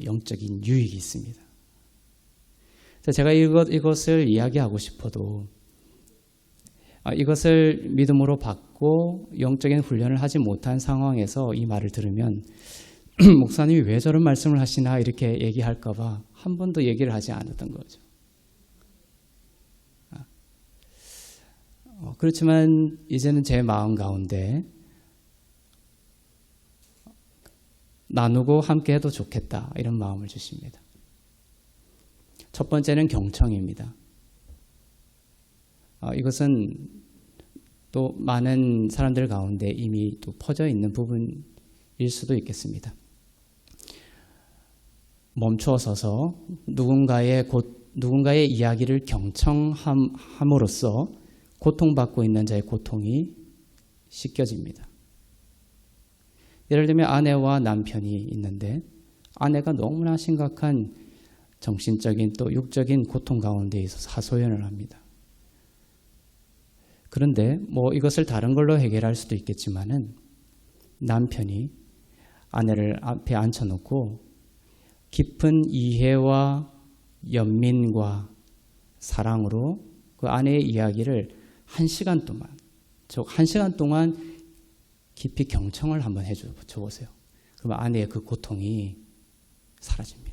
영적인 유익이 있습니다. 제가 이것을 이야기하고 싶어도 이것을 믿음으로 받고 영적인 훈련을 하지 못한 상황에서 이 말을 들으면 목사님이 왜 저런 말씀을 하시나 이렇게 얘기할까 봐 한 번도 얘기를 하지 않았던 거죠. 그렇지만 이제는 제 마음 가운데 나누고 함께 해도 좋겠다 이런 마음을 주십니다. 첫 번째는 경청입니다. 이것은 또 많은 사람들 가운데 이미 또 퍼져 있는 부분일 수도 있겠습니다. 멈추어 서서 누군가의 이야기를 경청함으로써 고통받고 있는 자의 고통이 씻겨집니다. 예를 들면 아내와 남편이 있는데 아내가 너무나 심각한 정신적인 또 육적인 고통 가운데 있어서 하소연을 합니다. 그런데 이것을 다른 걸로 해결할 수도 있겠지만은 남편이 아내를 앞에 앉혀놓고 깊은 이해와 연민과 사랑으로 그 아내의 이야기를 1시간 동안, 즉 1시간 동안 깊이 경청을 한번 해줘보세요. 그러면 아내의 그 고통이 사라집니다.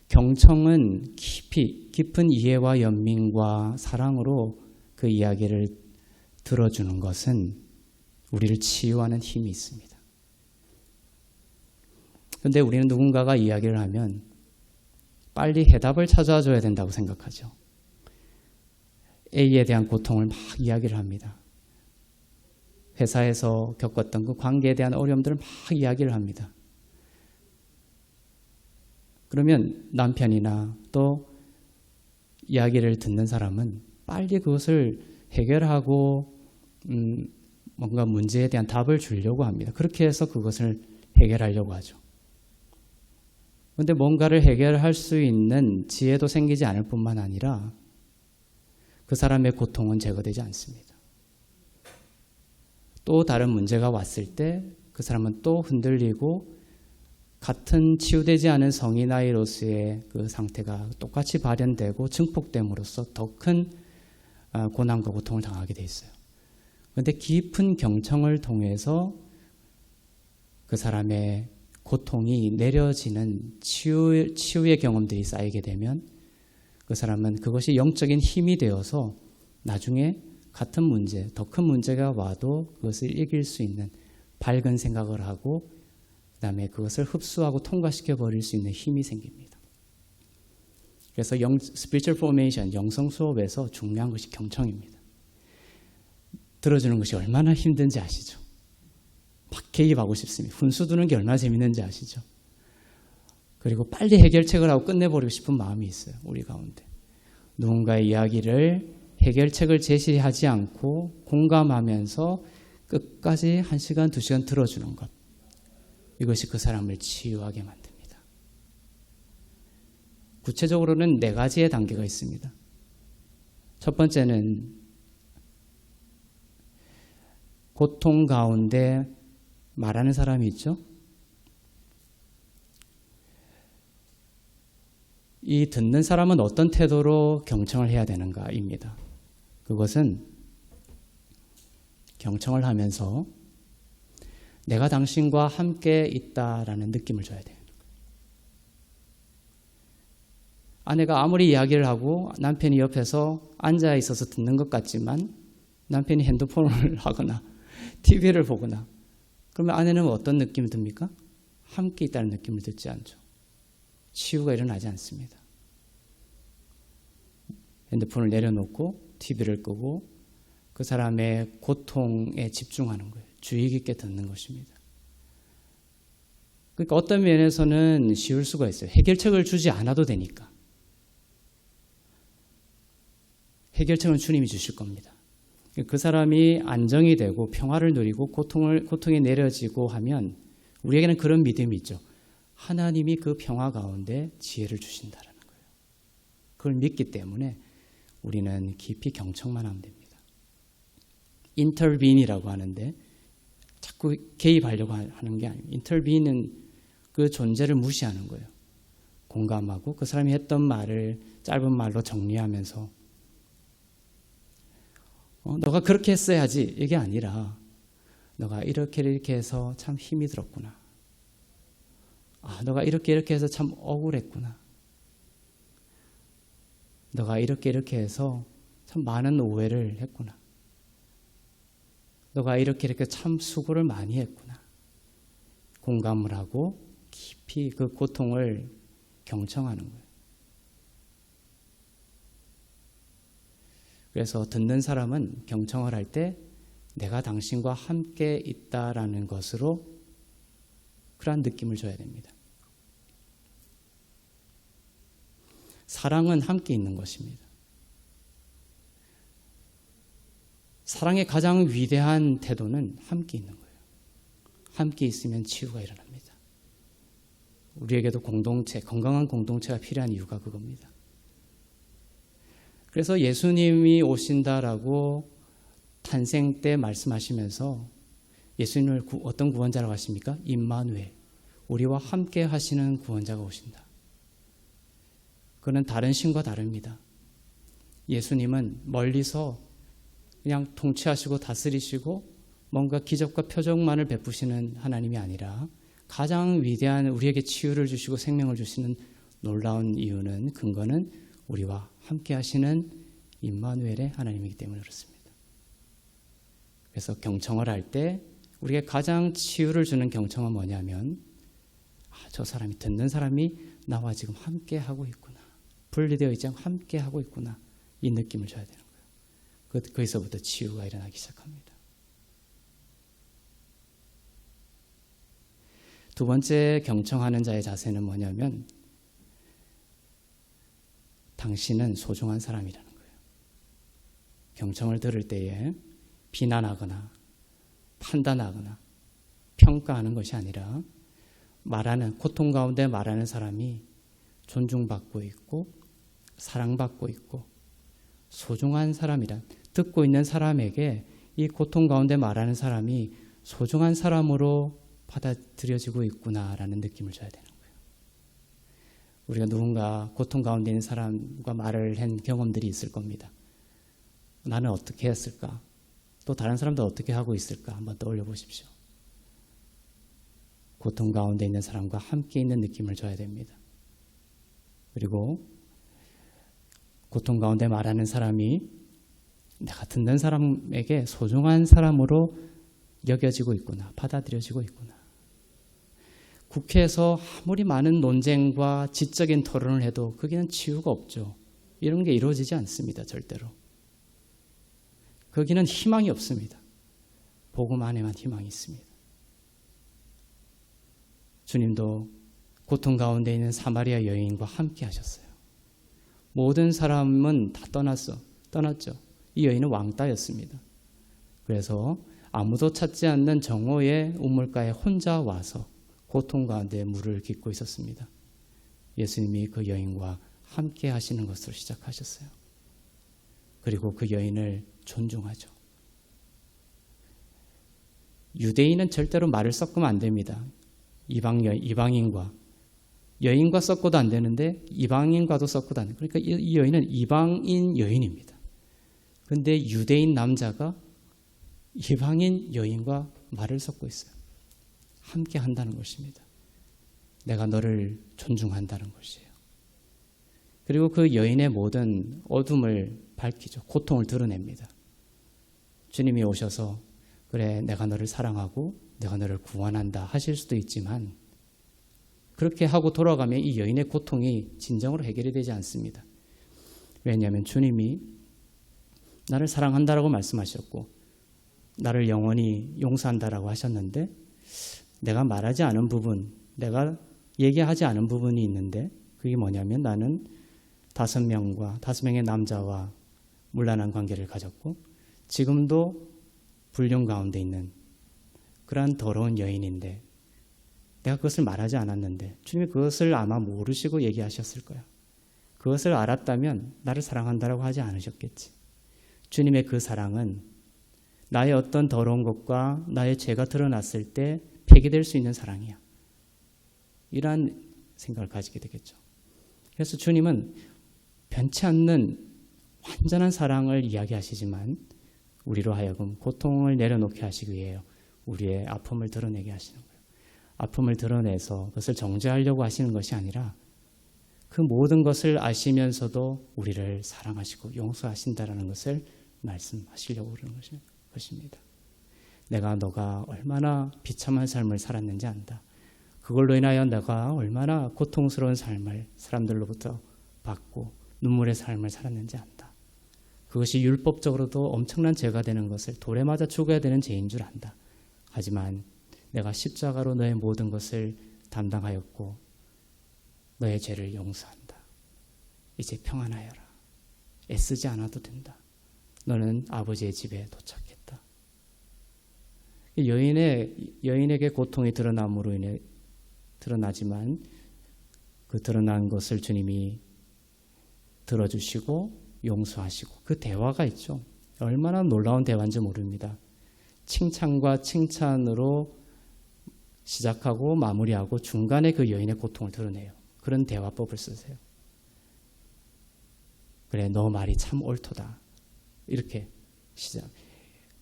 경청은 깊은 이해와 연민과 사랑으로 그 이야기를 들어주는 것은 우리를 치유하는 힘이 있습니다. 그런데 우리는 누군가가 이야기를 하면 빨리 해답을 찾아와 줘야 된다고 생각하죠. A에 대한 고통을 막 이야기를 합니다. 회사에서 겪었던 그 관계에 대한 어려움들을 막 이야기를 합니다. 그러면 남편이나 또 이야기를 듣는 사람은 빨리 그것을 해결하고 뭔가 문제에 대한 답을 주려고 합니다. 그렇게 해서 그것을 해결하려고 하죠. 그런데 뭔가를 해결할 수 있는 지혜도 생기지 않을 뿐만 아니라 그 사람의 고통은 제거되지 않습니다. 또 다른 문제가 왔을 때 그 사람은 또 흔들리고 같은 치유되지 않은 성인아이로서의 그 상태가 똑같이 발현되고 증폭됨으로써 더 큰 고난과 고통을 당하게 돼 있어요. 그런데 깊은 경청을 통해서 그 사람의 고통이 내려지는 치유의 경험들이 쌓이게 되면 그 사람은 그것이 영적인 힘이 되어서 나중에 같은 문제, 더 큰 문제가 와도 그것을 이길 수 있는 밝은 생각을 하고 그다음에 그것을 흡수하고 통과시켜 버릴 수 있는 힘이 생깁니다. 그래서 spiritual formation, 영성 수업에서 중요한 것이 경청입니다. 들어주는 것이 얼마나 힘든지 아시죠? 막 개입하고 싶습니다. 훈수 두는 게 얼마나 재밌는지 아시죠? 그리고 빨리 해결책을 하고 끝내버리고 싶은 마음이 있어요. 우리 가운데. 누군가의 이야기를 해결책을 제시하지 않고 공감하면서 끝까지 1시간, 2시간 들어주는 것. 이것이 그 사람을 치유하게 만듭니다. 구체적으로는 4가지의 단계가 있습니다. 첫 번째는 고통 가운데 말하는 사람이 있죠. 이 듣는 사람은 어떤 태도로 경청을 해야 되는가입니다. 그것은 경청을 하면서 내가 당신과 함께 있다라는 느낌을 줘야 돼요. 아내가 아무리 이야기를 하고 남편이 옆에서 앉아 있어서 듣는 것 같지만 남편이 핸드폰을 하거나 TV를 보거나 그러면 아내는 어떤 느낌이 듭니까? 함께 있다는 느낌을 듣지 않죠. 치유가 일어나지 않습니다. 핸드폰을 내려놓고 TV를 끄고 그 사람의 고통에 집중하는 거예요. 주의 깊게 듣는 것입니다. 그러니까 어떤 면에서는 쉬울 수가 있어요. 해결책을 주지 않아도 되니까. 해결책은 주님이 주실 겁니다. 그 사람이 안정이 되고 평화를 누리고 고통이 내려지고 하면 우리에게는 그런 믿음이 있죠. 하나님이 그 평화 가운데 지혜를 주신다라는 거예요. 그걸 믿기 때문에 우리는 깊이 경청만 하면 됩니다. intervene이라고 하는데 자꾸 개입하려고 하는 게 아니에요. intervene은 그 존재를 무시하는 거예요. 공감하고 그 사람이 했던 말을 짧은 말로 정리하면서 너가 그렇게 했어야지 이게 아니라 너가 이렇게 해서 참 힘이 들었구나. 너가 이렇게 해서 참 억울했구나. 너가 이렇게 해서 참 많은 오해를 했구나. 너가 이렇게 참 수고를 많이 했구나. 공감을 하고 깊이 그 고통을 경청하는 거예요. 그래서 듣는 사람은 경청을 할 때 내가 당신과 함께 있다라는 것으로 그러한 느낌을 줘야 됩니다. 사랑은 함께 있는 것입니다. 사랑의 가장 위대한 태도는 함께 있는 거예요. 함께 있으면 치유가 일어납니다. 우리에게도 건강한 공동체가 필요한 이유가 그겁니다. 그래서 예수님이 오신다라고 탄생 때 말씀하시면서 예수님을 어떤 구원자라고 하십니까? 임마누엘, 우리와 함께 하시는 구원자가 오신다. 그는 다른 신과 다릅니다. 예수님은 멀리서 그냥 통치하시고 다스리시고 뭔가 기적과 표적만을 베푸시는 하나님이 아니라 가장 위대한 우리에게 치유를 주시고 생명을 주시는 놀라운 이유는 근거는 우리와 함께 하시는 임마누엘의 하나님이기 때문에 그렇습니다. 그래서 경청을 할 때 우리에게 가장 치유를 주는 경청은 뭐냐면 저 사람이 듣는 사람이 나와 지금 함께 하고 있구나. 분리되어 있지 않고 함께 하고 있구나. 이 느낌을 줘야 되는 거예요. 거기서부터 치유가 일어나기 시작합니다. 두 번째 경청하는 자의 자세는 뭐냐면 당신은 소중한 사람이라는 거예요. 경청을 들을 때에 비난하거나 판단하거나 평가하는 것이 아니라 고통 가운데 말하는 사람이 존중받고 있고 사랑받고 있고 소중한 사람이란, 듣고 있는 사람에게 이 고통 가운데 말하는 사람이 소중한 사람으로 받아들여지고 있구나라는 느낌을 줘야 되는 거예요. 우리가 누군가 고통 가운데 있는 사람과 말을 한 경험들이 있을 겁니다. 나는 어떻게 했을까? 또 다른 사람도 어떻게 하고 있을까? 한번 떠올려 보십시오. 고통 가운데 있는 사람과 함께 있는 느낌을 줘야 됩니다. 그리고 고통 가운데 말하는 사람이 내가 듣는 사람에게 소중한 사람으로 여겨지고 있구나, 받아들여지고 있구나. 국회에서 아무리 많은 논쟁과 지적인 토론을 해도 거기는 치유가 없죠. 이런 게 이루어지지 않습니다. 절대로. 거기는 희망이 없습니다. 복음 안에만 희망이 있습니다. 주님도 고통 가운데 있는 사마리아 여인과 함께 하셨어요. 모든 사람은 다 떠났죠. 이 여인은 왕따였습니다. 그래서 아무도 찾지 않는 정오의 우물가에 혼자 와서 고통 가운데 물을 깃고 있었습니다. 예수님이 그 여인과 함께 하시는 것으로 시작하셨어요. 그리고 그 여인을 존중하죠. 유대인은 절대로 말을 섞으면 안 됩니다. 이방인과 여인과 섞어도 안 되는데 이방인과도 섞어도 안 돼요. 그러니까 이 여인은 이방인 여인입니다. 그런데 유대인 남자가 이방인 여인과 말을 섞고 있어요. 함께 한다는 것입니다. 내가 너를 존중한다는 것이에요. 그리고 그 여인의 모든 어둠을 밝히죠. 고통을 드러냅니다. 주님이 오셔서 그래 내가 너를 사랑하고 내가 너를 구원한다 하실 수도 있지만 그렇게 하고 돌아가면 이 여인의 고통이 진정으로 해결이 되지 않습니다. 왜냐하면 주님이 나를 사랑한다라고 말씀하셨고 나를 영원히 용서한다라고 하셨는데 내가 말하지 않은 부분, 내가 얘기하지 않은 부분이 있는데 그게 뭐냐면 나는 5명의 남자와 문란한 관계를 가졌고 지금도 불륜 가운데 있는 그러한 더러운 여인인데 내가 그것을 말하지 않았는데 주님이 그것을 아마 모르시고 얘기하셨을 거야. 그것을 알았다면 나를 사랑한다라고 하지 않으셨겠지. 주님의 그 사랑은 나의 어떤 더러운 것과 나의 죄가 드러났을 때 폐기될 수 있는 사랑이야. 이러한 생각을 가지게 되겠죠. 그래서 주님은 변치 않는 완전한 사랑을 이야기하시지만 우리로 하여금 고통을 내려놓게 하시기 위해 우리의 아픔을 드러내게 하시는 거예요. 아픔을 드러내서 그것을 정죄하려고 하시는 것이 아니라 그 모든 것을 아시면서도 우리를 사랑하시고 용서하신다라는 것을 말씀하시려고 그러는 것입니다. 너가 얼마나 비참한 삶을 살았는지 안다. 그걸로 인하여 내가 얼마나 고통스러운 삶을 사람들로부터 받고 눈물의 삶을 살았는지 안다. 그것이 율법적으로도 엄청난 죄가 되는 것을 돌에 맞아 죽어야 되는 죄인 줄 안다. 하지만 내가 십자가로 너의 모든 것을 담당하였고 너의 죄를 용서한다. 이제 평안하여라. 애쓰지 않아도 된다. 너는 아버지의 집에 도착했다. 여인에게 고통이 드러남으로 인해 드러나지만 그 드러난 것을 주님이 들어주시고 용서하시고 그 대화가 있죠. 얼마나 놀라운 대화인지 모릅니다. 칭찬과 칭찬으로 시작하고 마무리하고 중간에 그 여인의 고통을 드러내요. 그런 대화법을 쓰세요. 그래 너 말이 참 옳도다. 이렇게 시작.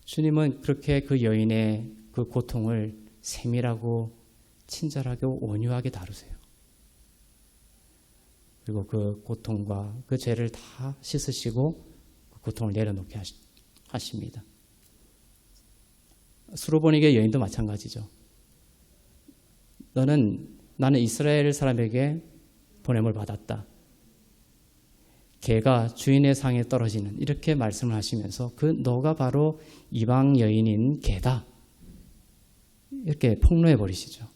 주님은 그렇게 그 여인의 그 고통을 세밀하고 친절하게 온유하게 다루세요. 그리고 그 고통과 그 죄를 다 씻으시고 그 고통을 내려놓게 하십니다. 수로보니게 여인도 마찬가지죠. 나는 이스라엘 사람에게 보냄을 받았다. 개가 주인의 상에 떨어지는 이렇게 말씀을 하시면서 그 너가 바로 이방 여인인 개다. 이렇게 폭로해 버리시죠.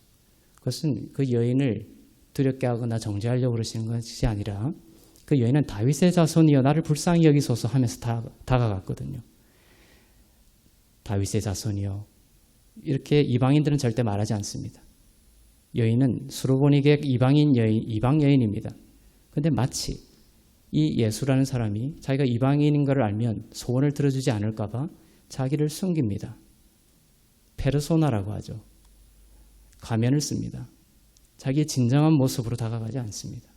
그것은 그 여인을 두렵게 하거나 정죄하려고 그러시는 것이 아니라 그 여인은 다윗의 자손이여 나를 불쌍히 여기소서 하면서 다가갔거든요. 다윗의 자손이여 이렇게 이방인들은 절대 말하지 않습니다. 여인은 수로보니게 이방 여인입니다. 그런데 마치 이 예수라는 사람이 자기가 이방인인 것을 알면 소원을 들어주지 않을까 봐 자기를 숨깁니다. 페르소나라고 하죠. 가면을 씁니다. 자기의 진정한 모습으로 다가가지 않습니다.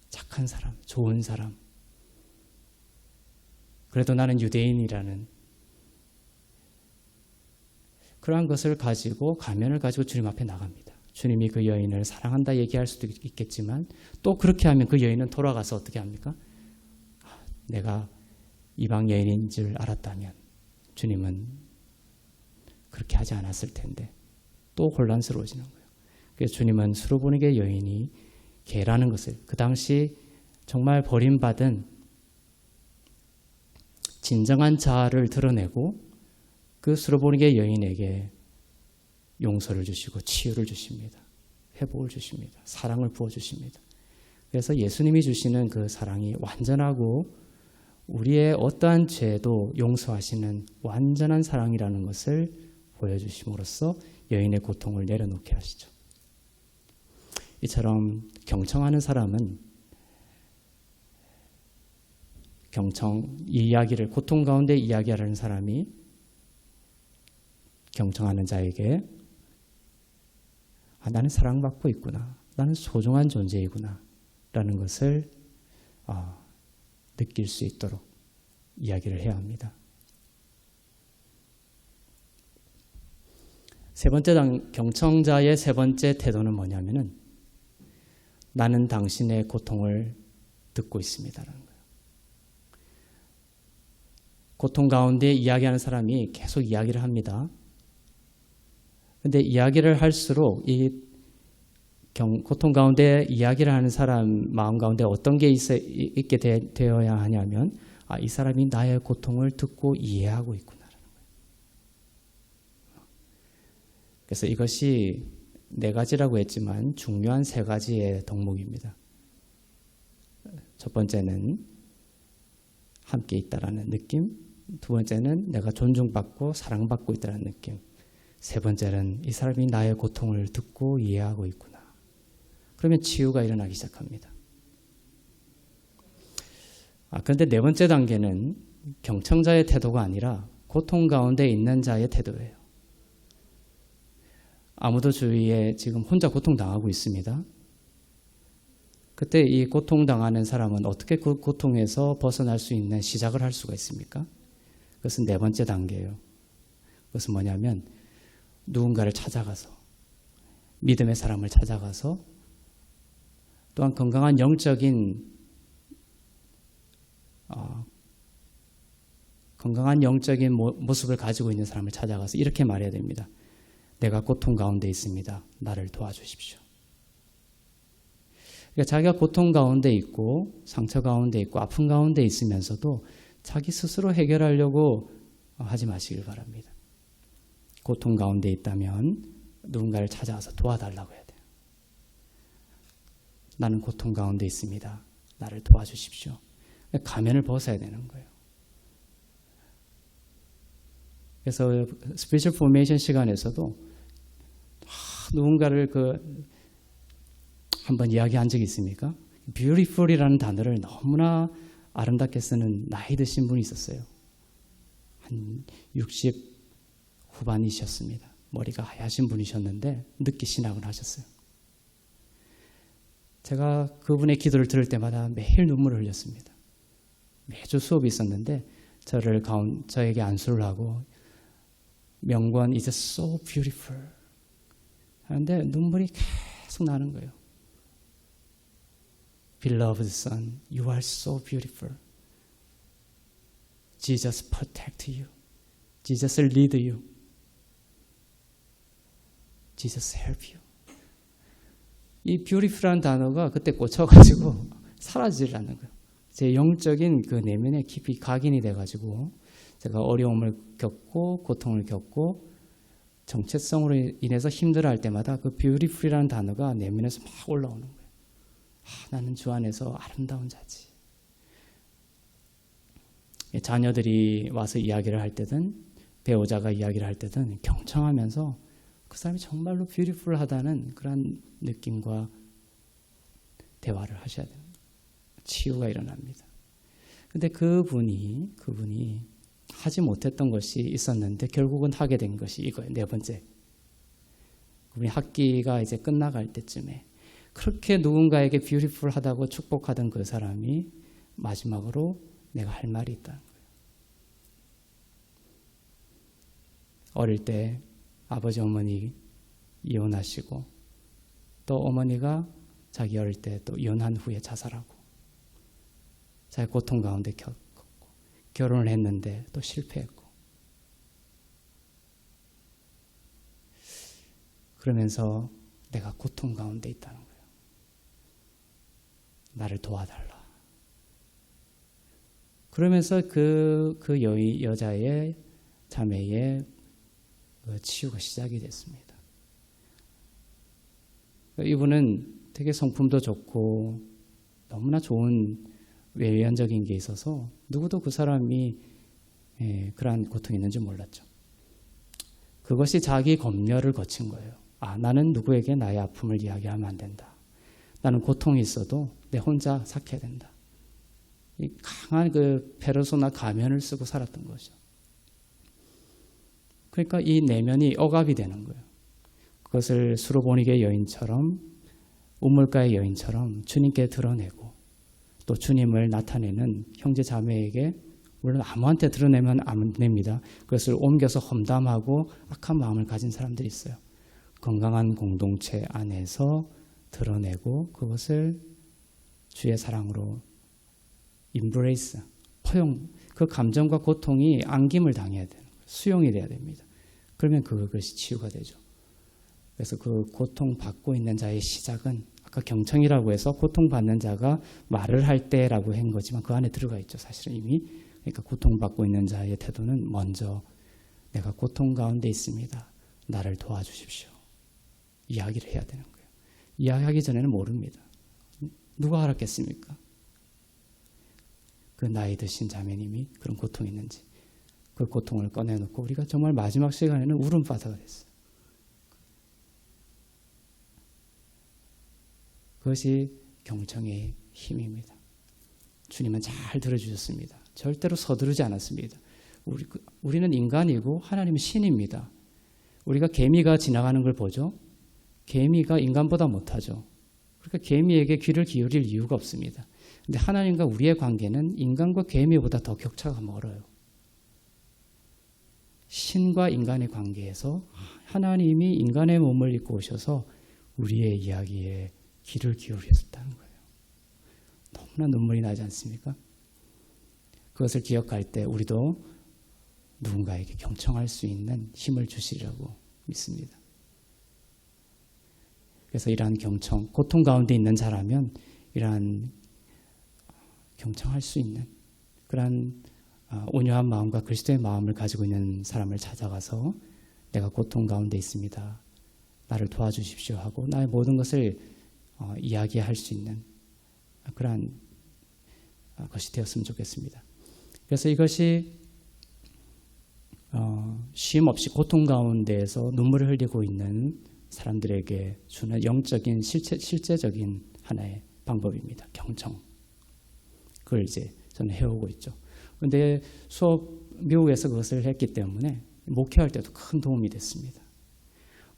착한 사람, 좋은 사람. 그래도 나는 유대인이라는 그러한 것을 가지고 가면을 가지고 주님 앞에 나갑니다. 주님이 그 여인을 사랑한다 얘기할 수도 있겠지만 또 그렇게 하면 그 여인은 돌아가서 어떻게 합니까? 내가 이방 여인인 줄 알았다면 주님은 그렇게 하지 않았을 텐데 또 혼란스러워지는 거예요. 그래서 주님은 수로보니게 여인이 개라는 것을 그 당시 정말 버림받은 진정한 자아를 드러내고 그 수로보니게 여인에게 용서를 주시고 치유를 주십니다. 회복을 주십니다. 사랑을 부어주십니다. 그래서 예수님이 주시는 그 사랑이 완전하고 우리의 어떠한 죄도 용서하시는 완전한 사랑이라는 것을 보여주심으로써 여인의 고통을 내려놓게 하시죠. 이처럼 경청하는 사람은 이 이야기를 고통 가운데 이야기하는 사람이 경청하는 자에게 나는 사랑받고 있구나. 나는 소중한 존재이구나. 라는 것을 느낄 수 있도록 이야기를 해야 합니다. 세 번째 경청자의 세 번째 태도는 뭐냐면은 나는 당신의 고통을 듣고 있습니다라는 거예요. 고통 가운데 이야기하는 사람이 계속 이야기를 합니다. 그런데 이야기를 할수록 이 고통 가운데 이야기를 하는 사람 마음 가운데 어떤 게 있게 되어야 하냐면 이 사람이 나의 고통을 듣고 이해하고 있구나라는 거예요. 그래서 이것이 네 가지라고 했지만 중요한 세 가지의 덕목입니다. 첫 번째는 함께 있다라는 느낌, 두 번째는 내가 존중받고 사랑받고 있다는 느낌, 세 번째는 이 사람이 나의 고통을 듣고 이해하고 있구나. 그러면 치유가 일어나기 시작합니다. 그런데 네 번째 단계는 경청자의 태도가 아니라 고통 가운데 있는 자의 태도예요. 아무도 주위에 지금 혼자 고통당하고 있습니다. 그때 이 고통당하는 사람은 어떻게 그 고통에서 벗어날 수 있는 시작을 할 수가 있습니까? 그것은 네 번째 단계예요. 그것은 뭐냐면 누군가를 찾아가서 믿음의 사람을 찾아가서 또한 건강한 영적인 모습을 가지고 있는 사람을 찾아가서 이렇게 말해야 됩니다. 내가 고통 가운데 있습니다. 나를 도와주십시오. 그러니까 자기가 고통 가운데 있고 상처 가운데 있고 아픔 가운데 있으면서도 자기 스스로 해결하려고 하지 마시길 바랍니다. 고통 가운데 있다면 누군가를 찾아와서 도와달라고 해야 돼요. 나는 고통 가운데 있습니다. 나를 도와주십시오. 가면을 벗어야 되는 거예요. 그래서 스피리추얼 포메이션 시간에서도 누군가를 한번 이야기한 적이 있습니까? beautiful이라는 단어를 너무나 아름답게 쓰는 나이 드신 분이 있었어요. 한 60 후반이셨습니다. 머리가 하얗신 분이셨는데 늦게 신학을 하셨어요. 제가 그분의 기도를 들을 때마다 매일 눈물을 흘렸습니다. 매주 수업이 있었는데 저에게 안수를 하고 명권 is so beautiful 하는데 눈물이 계속 나는 거예요. Beloved son, you are so beautiful. Jesus protect you. Jesus lead you. Jesus help you. 이 beautiful한 단어가 그때 꽂혀가지고 사라지질 않는 거예요. 제 영적인 그 내면에 깊이 각인이 돼가지고 제가 어려움을 겪고 고통을 겪고 정체성으로 인해서 힘들어할 때마다 그 beautiful이라는 단어가 내면에서 막 올라오는 거예요. 나는 주 안에서 아름다운 자지. 자녀들이 와서 이야기를 할 때든 배우자가 이야기를 할 때든 경청하면서 그 사람이 정말로 beautiful하다는 그런 느낌과 대화를 하셔야 돼요. 치유가 일어납니다. 근데 그분이 하지 못했던 것이 있었는데 결국은 하게 된 것이 이거예요. 네 번째. 우리 학기가 이제 끝나갈 때쯤에 그렇게 누군가에게 beautiful하다고 축복하던 그 사람이 마지막으로 내가 할 말이 있다는 거예요. 어릴 때 아버지 어머니 이혼하시고 또 어머니가 자기 어릴 때 또 이혼한 후에 자살하고 자기 고통 가운데 겪고 결혼을 했는데 또 실패했고 그러면서 내가 고통 가운데 있다는 거예요. 나를 도와달라. 그러면서 그 여자의 자매의 치유가 시작이 됐습니다. 이분은 되게 성품도 좋고 너무나 좋은 외연적인 게 있어서 누구도 그 사람이 그러한 고통이 있는지 몰랐죠. 그것이 자기 검열을 거친 거예요. 나는 누구에게 나의 아픔을 이야기하면 안 된다. 나는 고통이 있어도 내 혼자 삭혀야 된다. 이 강한 그 페르소나 가면을 쓰고 살았던 거죠. 그러니까 이 내면이 억압이 되는 거예요. 그것을 수로보니게 여인처럼 우물가의 여인처럼 주님께 드러내고 또 주님을 나타내는 형제 자매에게 물론 아무한테 드러내면 안 됩니다. 그것을 옮겨서 험담하고 악한 마음을 가진 사람들이 있어요. 건강한 공동체 안에서 드러내고 그것을 주의 사랑으로 embrace, 포용, 그 감정과 고통이 안김을 당해야 되는 거예요. 수용이 돼야 됩니다. 그러면 그것이 치유가 되죠. 그래서 그 고통받고 있는 자의 시작은 아까 경청이라고 해서 고통받는 자가 말을 할 때라고 한 거지만 그 안에 들어가 있죠. 사실은 이미. 그러니까 고통받고 있는 자의 태도는 먼저 내가 고통 가운데 있습니다. 나를 도와주십시오. 이야기를 해야 되는 거예요. 이야기하기 전에는 모릅니다. 누가 알았겠습니까? 그 나이 드신 자매님이 그런 고통이 있는지. 그 고통을 꺼내놓고 우리가 정말 마지막 시간에는 울음바다가 됐어요. 그것이 경청의 힘입니다. 주님은 잘 들어주셨습니다. 절대로 서두르지 않았습니다. 우리는 인간이고 하나님은 신입니다. 우리가 개미가 지나가는 걸 보죠. 개미가 인간보다 못하죠. 그러니까 개미에게 귀를 기울일 이유가 없습니다. 그런데 하나님과 우리의 관계는 인간과 개미보다 더 격차가 멀어요. 신과 인간의 관계에서 하나님이 인간의 몸을 입고 오셔서 우리의 이야기에 귀를 기울이셨다는 거예요. 너무나 눈물이 나지 않습니까? 그것을 기억할 때 우리도 누군가에게 경청할 수 있는 힘을 주시리라고 믿습니다. 그래서 이러한 경청, 고통 가운데 있는 자라면 이러한 경청할 수 있는 그러한 온유한 마음과 그리스도의 마음을 가지고 있는 사람을 찾아가서 내가 고통 가운데 있습니다. 나를 도와주십시오 하고 나의 모든 것을 이야기할 수 있는 그러한 것이 되었으면 좋겠습니다. 그래서 이것이 쉼 없이 고통 가운데에서 눈물을 흘리고 있는 사람들에게 주는 영적인 실제적인 하나의 방법입니다. 경청. 그걸 이제 저는 해오고 있죠. 그런데 미국에서 그것을 했기 때문에 목회할 때도 큰 도움이 됐습니다.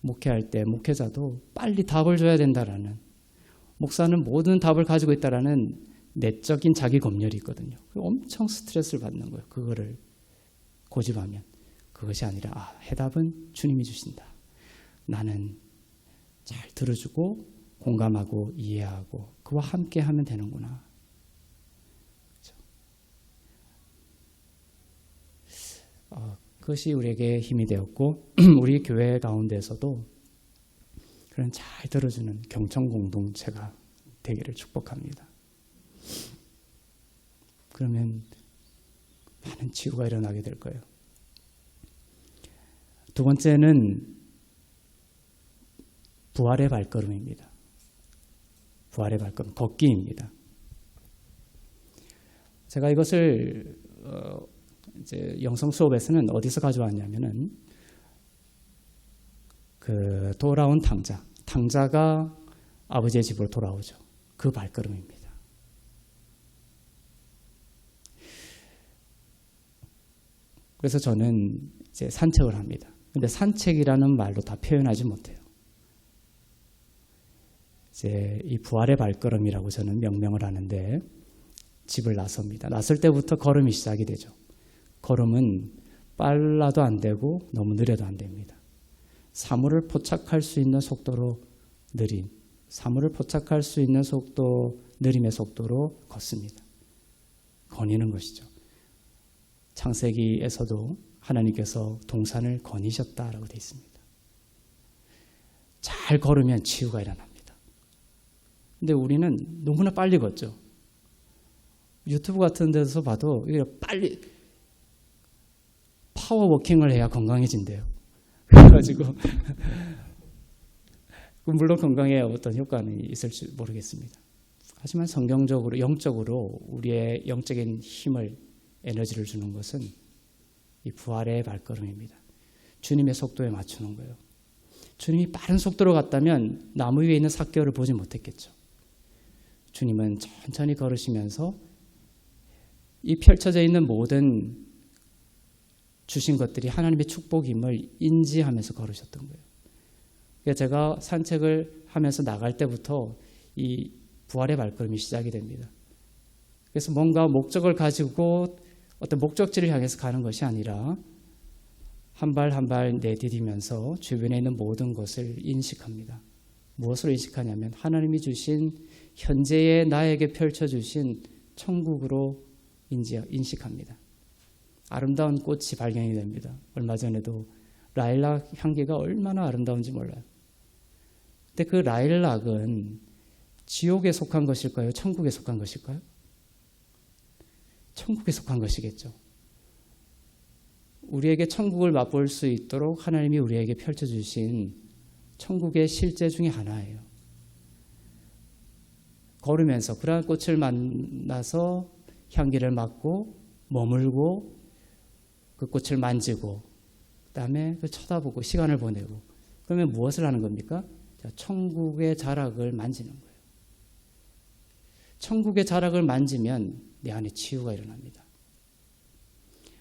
목회할 때 목회자도 빨리 답을 줘야 된다라는, 목사는 모든 답을 가지고 있다라는 내적인 자기 검열이 있거든요. 엄청 스트레스를 받는 거예요. 그거를 고집하면. 그것이 아니라 해답은 주님이 주신다. 나는 잘 들어주고 공감하고 이해하고 그와 함께 하면 되는구나. 그렇죠? 그것이 우리에게 힘이 되었고 우리 교회 가운데서도 그런 잘 들어주는 경청 공동체가 되기를 축복합니다. 그러면 많은 치유가 일어나게 될 거예요. 두 번째는 부활의 발걸음입니다. 부활의 발걸음, 걷기입니다. 제가 이것을 이제 영성 수업에서는 어디서 가져왔냐면은 그 돌아온 탕자가 아버지의 집으로 돌아오죠. 그 발걸음입니다. 그래서 저는 이제 산책을 합니다. 근데 산책이라는 말로 다 표현하지 못해요. 이제 이 부활의 발걸음이라고 저는 명명을 하는데 집을 나섭니다. 나설 때부터 걸음이 시작이 되죠. 걸음은 빨라도 안 되고 너무 느려도 안 됩니다. 사물을 포착할 수 있는 속도로 사물을 포착할 수 있는 속도, 느림의 속도로 걷습니다. 거니는 것이죠. 창세기에서도 하나님께서 동산을 거니셨다라고 되어 있습니다. 잘 걸으면 치유가 일어납니다. 근데 우리는 너무나 빨리 걷죠. 유튜브 같은 데서 봐도 빨리 파워워킹을 해야 건강해진대요. 그래가지고 물론 건강에 어떤 효과는 있을지 모르겠습니다. 하지만 성경적으로 영적으로 우리의 영적인 힘을 에너지를 주는 것은 이 부활의 발걸음입니다. 주님의 속도에 맞추는 거예요. 주님이 빠른 속도로 갔다면 나무 위에 있는 삭개를 보지 못했겠죠. 주님은 천천히 걸으시면서 이 펼쳐져 있는 모든 주신 것들이 하나님의 축복임을 인지하면서 걸으셨던 거예요. 그러니까 제가 산책을 하면서 나갈 때부터 이 부활의 발걸음이 시작이 됩니다. 그래서 뭔가 목적을 가지고 어떤 목적지를 향해서 가는 것이 아니라 한 발 한 발 내디디면서 주변에 있는 모든 것을 인식합니다. 무엇으로 인식하냐면 하나님이 주신 현재의 나에게 펼쳐주신 천국으로 인식합니다. 아름다운 꽃이 발견이 됩니다. 얼마 전에도 라일락 향기가 얼마나 아름다운지 몰라요. 근데 그 라일락은 지옥에 속한 것일까요? 천국에 속한 것일까요? 천국에 속한 것이겠죠. 우리에게 천국을 맛볼 수 있도록 하나님이 우리에게 펼쳐주신 천국의 실제 중에 하나예요. 걸으면서 그러한 꽃을 만나서 향기를 맡고 머물고 그 꽃을 만지고 그다음에 쳐다보고 시간을 보내고 그러면 무엇을 하는 겁니까? 천국의 자락을 만지는 거예요. 천국의 자락을 만지면 내 안에 치유가 일어납니다.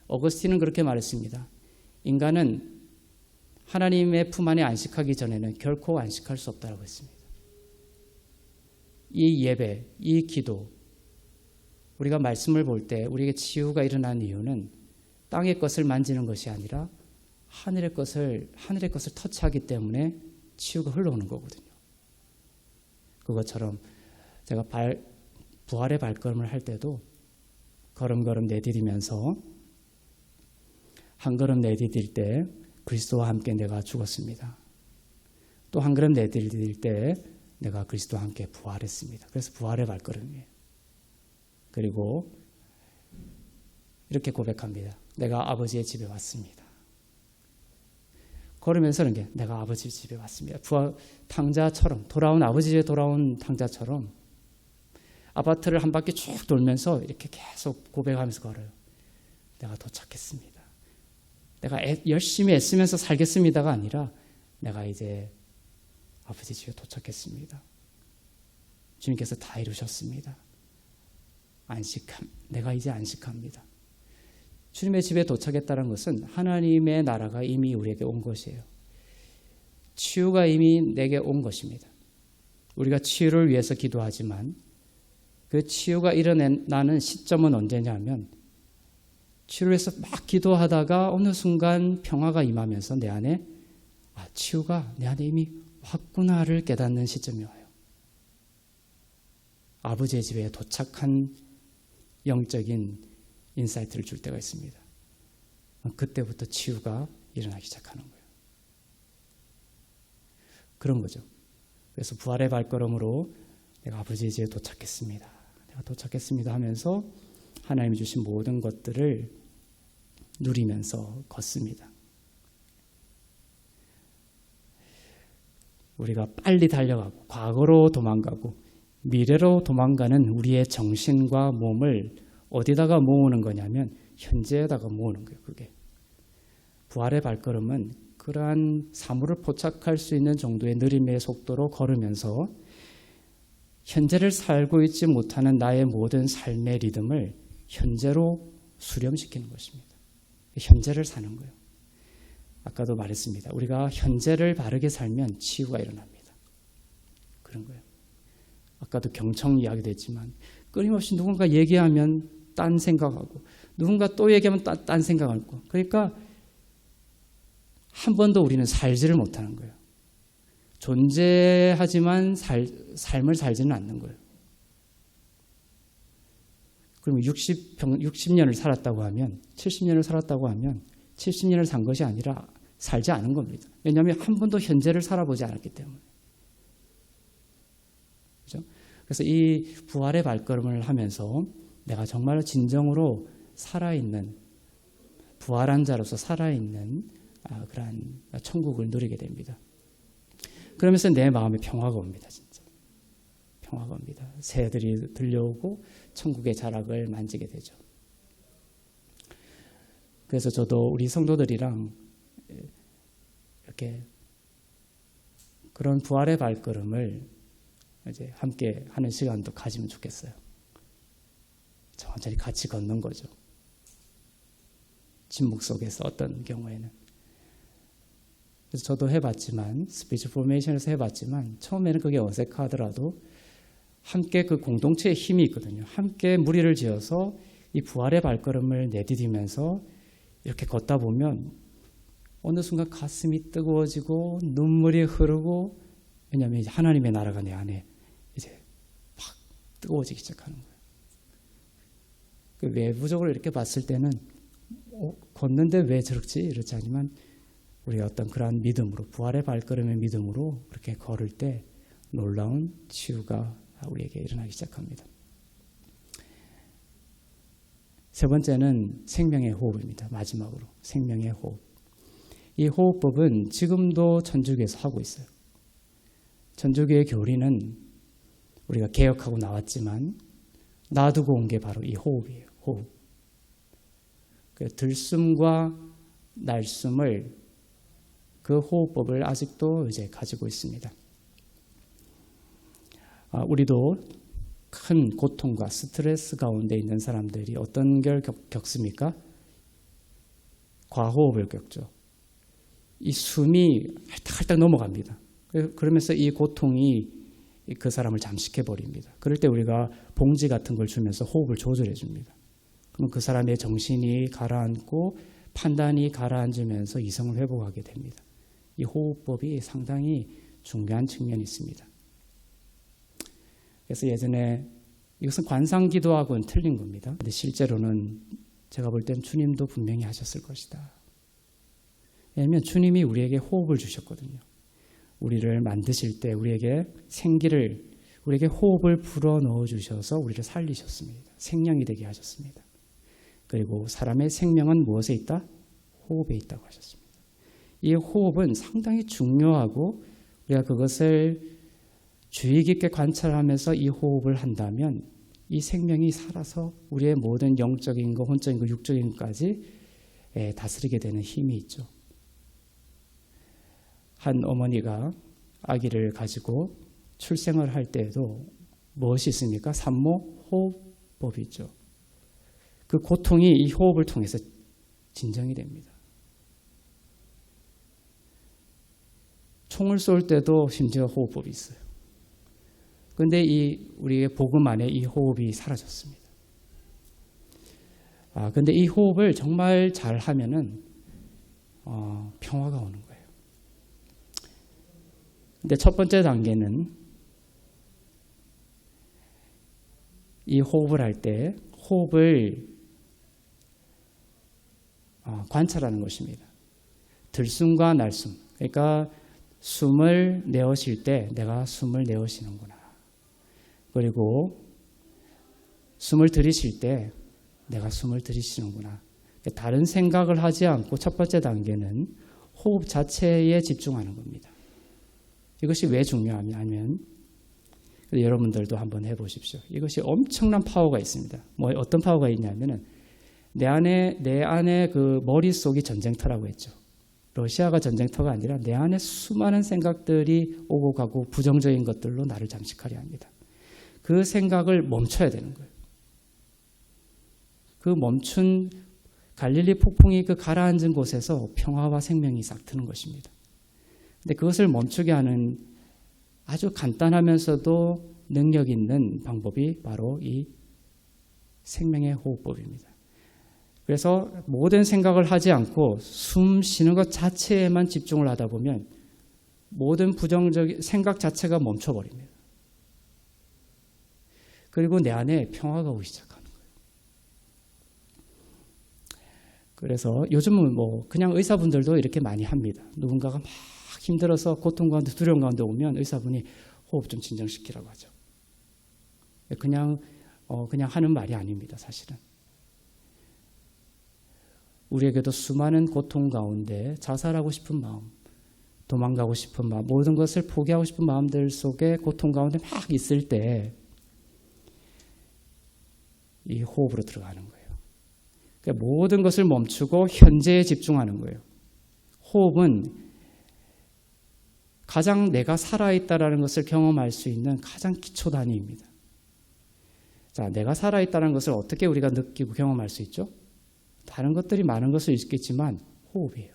어거스틴은 그렇게 말했습니다. 인간은 하나님의 품 안에 안식하기 전에는 결코 안식할 수 없다고 했습니다. 이 예배, 이 기도, 우리가 말씀을 볼 때 우리에게 치유가 일어나는 이유는 땅의 것을 만지는 것이 아니라 하늘의 것을 터치하기 때문에 치유가 흘러오는 거거든요. 그것처럼 제가 부활의 발걸음을 할 때도 걸음걸음 내디디면서 한 걸음 내디딜 때 그리스도와 함께 내가 죽었습니다. 또 한 걸음 내디딜 때 내가 그리스도와 함께 부활했습니다. 그래서 부활의 발걸음이에요. 그리고 이렇게 고백합니다. 내가 아버지의 집에 왔습니다. 걸으면서 이런 게 내가 아버지 집에 왔습니다. 부활 탕자처럼 돌아온 아버지 집에 돌아온 탕자처럼 아파트를 한 바퀴 쭉 돌면서 이렇게 계속 고백하면서 걸어요. 내가 도착했습니다. 내가 열심히 애쓰면서 살겠습니다가 아니라 내가 이제 아버지 집에 도착했습니다. 주님께서 다 이루셨습니다. 내가 이제 안식합니다. 주님의 집에 도착했다는 것은 하나님의 나라가 이미 우리에게 온 것이에요. 치유가 이미 내게 온 것입니다. 우리가 치유를 위해서 기도하지만 그 치유가 일어나는 시점은 언제냐면 치유를 위해서 막 기도하다가 어느 순간 평화가 임하면서 내 안에 치유가 내 안에 이미 왔구나를 깨닫는 시점이 와요. 아버지의 집에 도착한 영적인 인사이트를 줄 때가 있습니다. 그때부터 치유가 일어나기 시작하는 거예요. 그런 거죠. 그래서 부활의 발걸음으로 내가 아버지의 집에 도착했습니다. 내가 도착했습니다 하면서 하나님이 주신 모든 것들을 누리면서 걷습니다. 우리가 빨리 달려가고 과거로 도망가고 미래로 도망가는 우리의 정신과 몸을 어디다가 모으는 거냐면 현재에다가 모으는 거예요. 그게 부활의 발걸음은 그러한 사물을 포착할 수 있는 정도의 느림의 속도로 걸으면서 현재를 살고 있지 못하는 나의 모든 삶의 리듬을 현재로 수렴시키는 것입니다. 현재를 사는 거예요. 아까도 말했습니다. 우리가 현재를 바르게 살면 치유가 일어납니다. 그런 거예요. 아까도 경청 이야기도 했지만 끊임없이 누군가 얘기하면 딴 생각하고 누군가 또 얘기하면 딴 생각하고 그러니까 한 번도 우리는 살지를 못하는 거예요. 존재하지만 삶을 살지는 않는 거예요. 그러면 60년을 살았다고 하면 70년을 살았다고 하면 70년을 산 것이 아니라 살지 않은 겁니다. 왜냐하면 한 번도 현재를 살아보지 않았기 때문에. 그렇죠? 그래서 이 부활의 발걸음을 하면서 내가 정말 진정으로 살아있는 부활한 자로서 살아있는 그러한 천국을 누리게 됩니다. 그러면서 내 마음에 평화가 옵니다. 진짜 평화가 옵니다. 새들이 들려오고 천국의 자락을 만지게 되죠. 그래서 저도 우리 성도들이랑 이렇게 그런 부활의 발걸음을 이제 함께 하는 시간도 가지면 좋겠어요. 천천히 같이 걷는 거죠. 침묵 속에서 어떤 경우에는. 그래서 저도 해봤지만 스피치 포메이션에서 해봤지만 처음에는 그게 어색하더라도 함께 그 공동체의 힘이 있거든요. 함께 무리를 지어서 이 부활의 발걸음을 내디디면서 이렇게 걷다 보면 어느 순간 가슴이 뜨거워지고 눈물이 흐르고 왜냐하면 이제 하나님의 나라가 내 안에 이제 막 뜨거워지기 시작하는 거예요. 그 외부적으로 이렇게 봤을 때는 걷는데 왜 저렇지? 이렇지 않지만 우리가 어떤 그러한 믿음으로 부활의 발걸음의 믿음으로 그렇게 걸을 때 놀라운 치유가 우리에게 일어나기 시작합니다. 세 번째는 생명의 호흡입니다. 마지막으로 생명의 호흡. 이 호흡법은 지금도 천주교에서 하고 있어요. 천주교의 교리는 우리가 개혁하고 나왔지만 놔두고 온 게 바로 이 호흡이에요. 호흡. 그 들숨과 날숨을 그 호흡법을 아직도 이제 가지고 있습니다. 우리도 큰 고통과 스트레스 가운데 있는 사람들이 어떤 걸 겪습니까? 과호흡을 겪죠. 이 숨이 할딱할딱 넘어갑니다. 그러면서 이 고통이 그 사람을 잠식해버립니다. 그럴 때 우리가 봉지 같은 걸 주면서 호흡을 조절해 줍니다. 그럼 그 사람의 정신이 가라앉고 판단이 가라앉으면서 이성을 회복하게 됩니다. 이 호흡법이 상당히 중요한 측면이 있습니다. 그래서 예전에 이것은 관상기도하고는 틀린 겁니다. 근데 실제로는 제가 볼 땐 주님도 분명히 하셨을 것이다. 왜냐하면 주님이 우리에게 호흡을 주셨거든요. 우리를 만드실 때 우리에게 우리에게 호흡을 불어넣어 주셔서 우리를 살리셨습니다. 생명이 되게 하셨습니다. 그리고 사람의 생명은 무엇에 있다? 호흡에 있다고 하셨습니다. 이 호흡은 상당히 중요하고 우리가 그것을 주의 깊게 관찰하면서 이 호흡을 한다면 이 생명이 살아서 우리의 모든 영적인 것, 혼적인 것, 육적인 것까지 다스리게 되는 힘이 있죠. 한 어머니가 아기를 가지고 출생을 할 때에도 무엇이 있습니까? 산모 호흡법이 있죠. 그 고통이 이 호흡을 통해서 진정이 됩니다. 총을 쏠 때도 심지어 호흡법이 있어요. 그런데 우리의 복음 안에 이 호흡이 사라졌습니다. 근데 이 호흡을 정말 잘 하면은 평화가 오는 거예요. 근데 첫 번째 단계는 이 호흡을 할 때 호흡을 관찰하는 것입니다. 들숨과 날숨. 그러니까 숨을 내어 쉴 때 내가 숨을 내어 쉬는구나. 그리고 숨을 들이쉴 때 내가 숨을 들이쉬는구나. 다른 생각을 하지 않고 첫 번째 단계는 호흡 자체에 집중하는 겁니다. 이것이 왜 중요하냐면 여러분들도 한번 해보십시오. 이것이 엄청난 파워가 있습니다. 뭐 어떤 파워가 있냐면은 내 안에 그 머릿속이 전쟁터라고 했죠. 러시아가 전쟁터가 아니라 내 안에 수많은 생각들이 오고 가고 부정적인 것들로 나를 잠식하려 합니다. 그 생각을 멈춰야 되는 거예요. 그 멈춘 갈릴리 폭풍이 그 가라앉은 곳에서 평화와 생명이 싹 트는 것입니다. 근데 그것을 멈추게 하는 아주 간단하면서도 능력 있는 방법이 바로 이 생명의 호흡법입니다. 그래서 모든 생각을 하지 않고 숨 쉬는 것 자체에만 집중을 하다 보면 모든 부정적인 생각 자체가 멈춰버립니다. 그리고 내 안에 평화가 오기 시작하는 거예요. 그래서 요즘은 뭐 그냥 의사분들도 이렇게 많이 합니다. 누군가가 막 힘들어서 고통 가운데 두려움 가운데 오면 의사분이 호흡 좀 진정시키라고 하죠. 그냥 하는 말이 아닙니다, 사실은. 우리에게도 수많은 고통 가운데 자살하고 싶은 마음, 도망가고 싶은 마음, 모든 것을 포기하고 싶은 마음들 속에 고통 가운데 막 있을 때 이 호흡으로 들어가는 거예요. 그러니까 모든 것을 멈추고 현재에 집중하는 거예요. 호흡은 가장 내가 살아있다는 것을 경험할 수 있는 가장 기초 단위입니다. 자, 내가 살아있다는 것을 어떻게 우리가 느끼고 경험할 수 있죠? 다른 것들이 많은 것을 있겠지만 호흡이에요.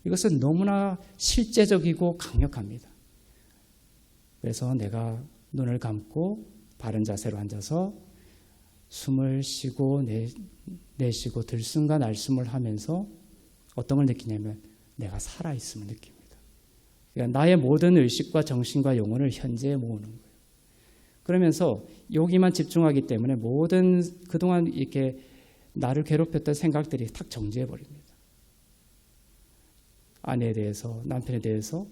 이것은 너무나 실제적이고 강력합니다. 그래서 내가 눈을 감고 바른 자세로 앉아서 숨을 쉬고 내쉬고 들숨과 날숨을 하면서 어떤 걸 느끼냐면 내가 살아있음을 느낍니다. 그러니까 나의 모든 의식과 정신과 영혼을 현재에 모으는 거예요. 그러면서 여기만 집중하기 때문에 모든 그동안 이렇게 나를 괴롭혔던 생각들이 탁 정지해버립니다. 아내에 대해서, 남편에 대해서,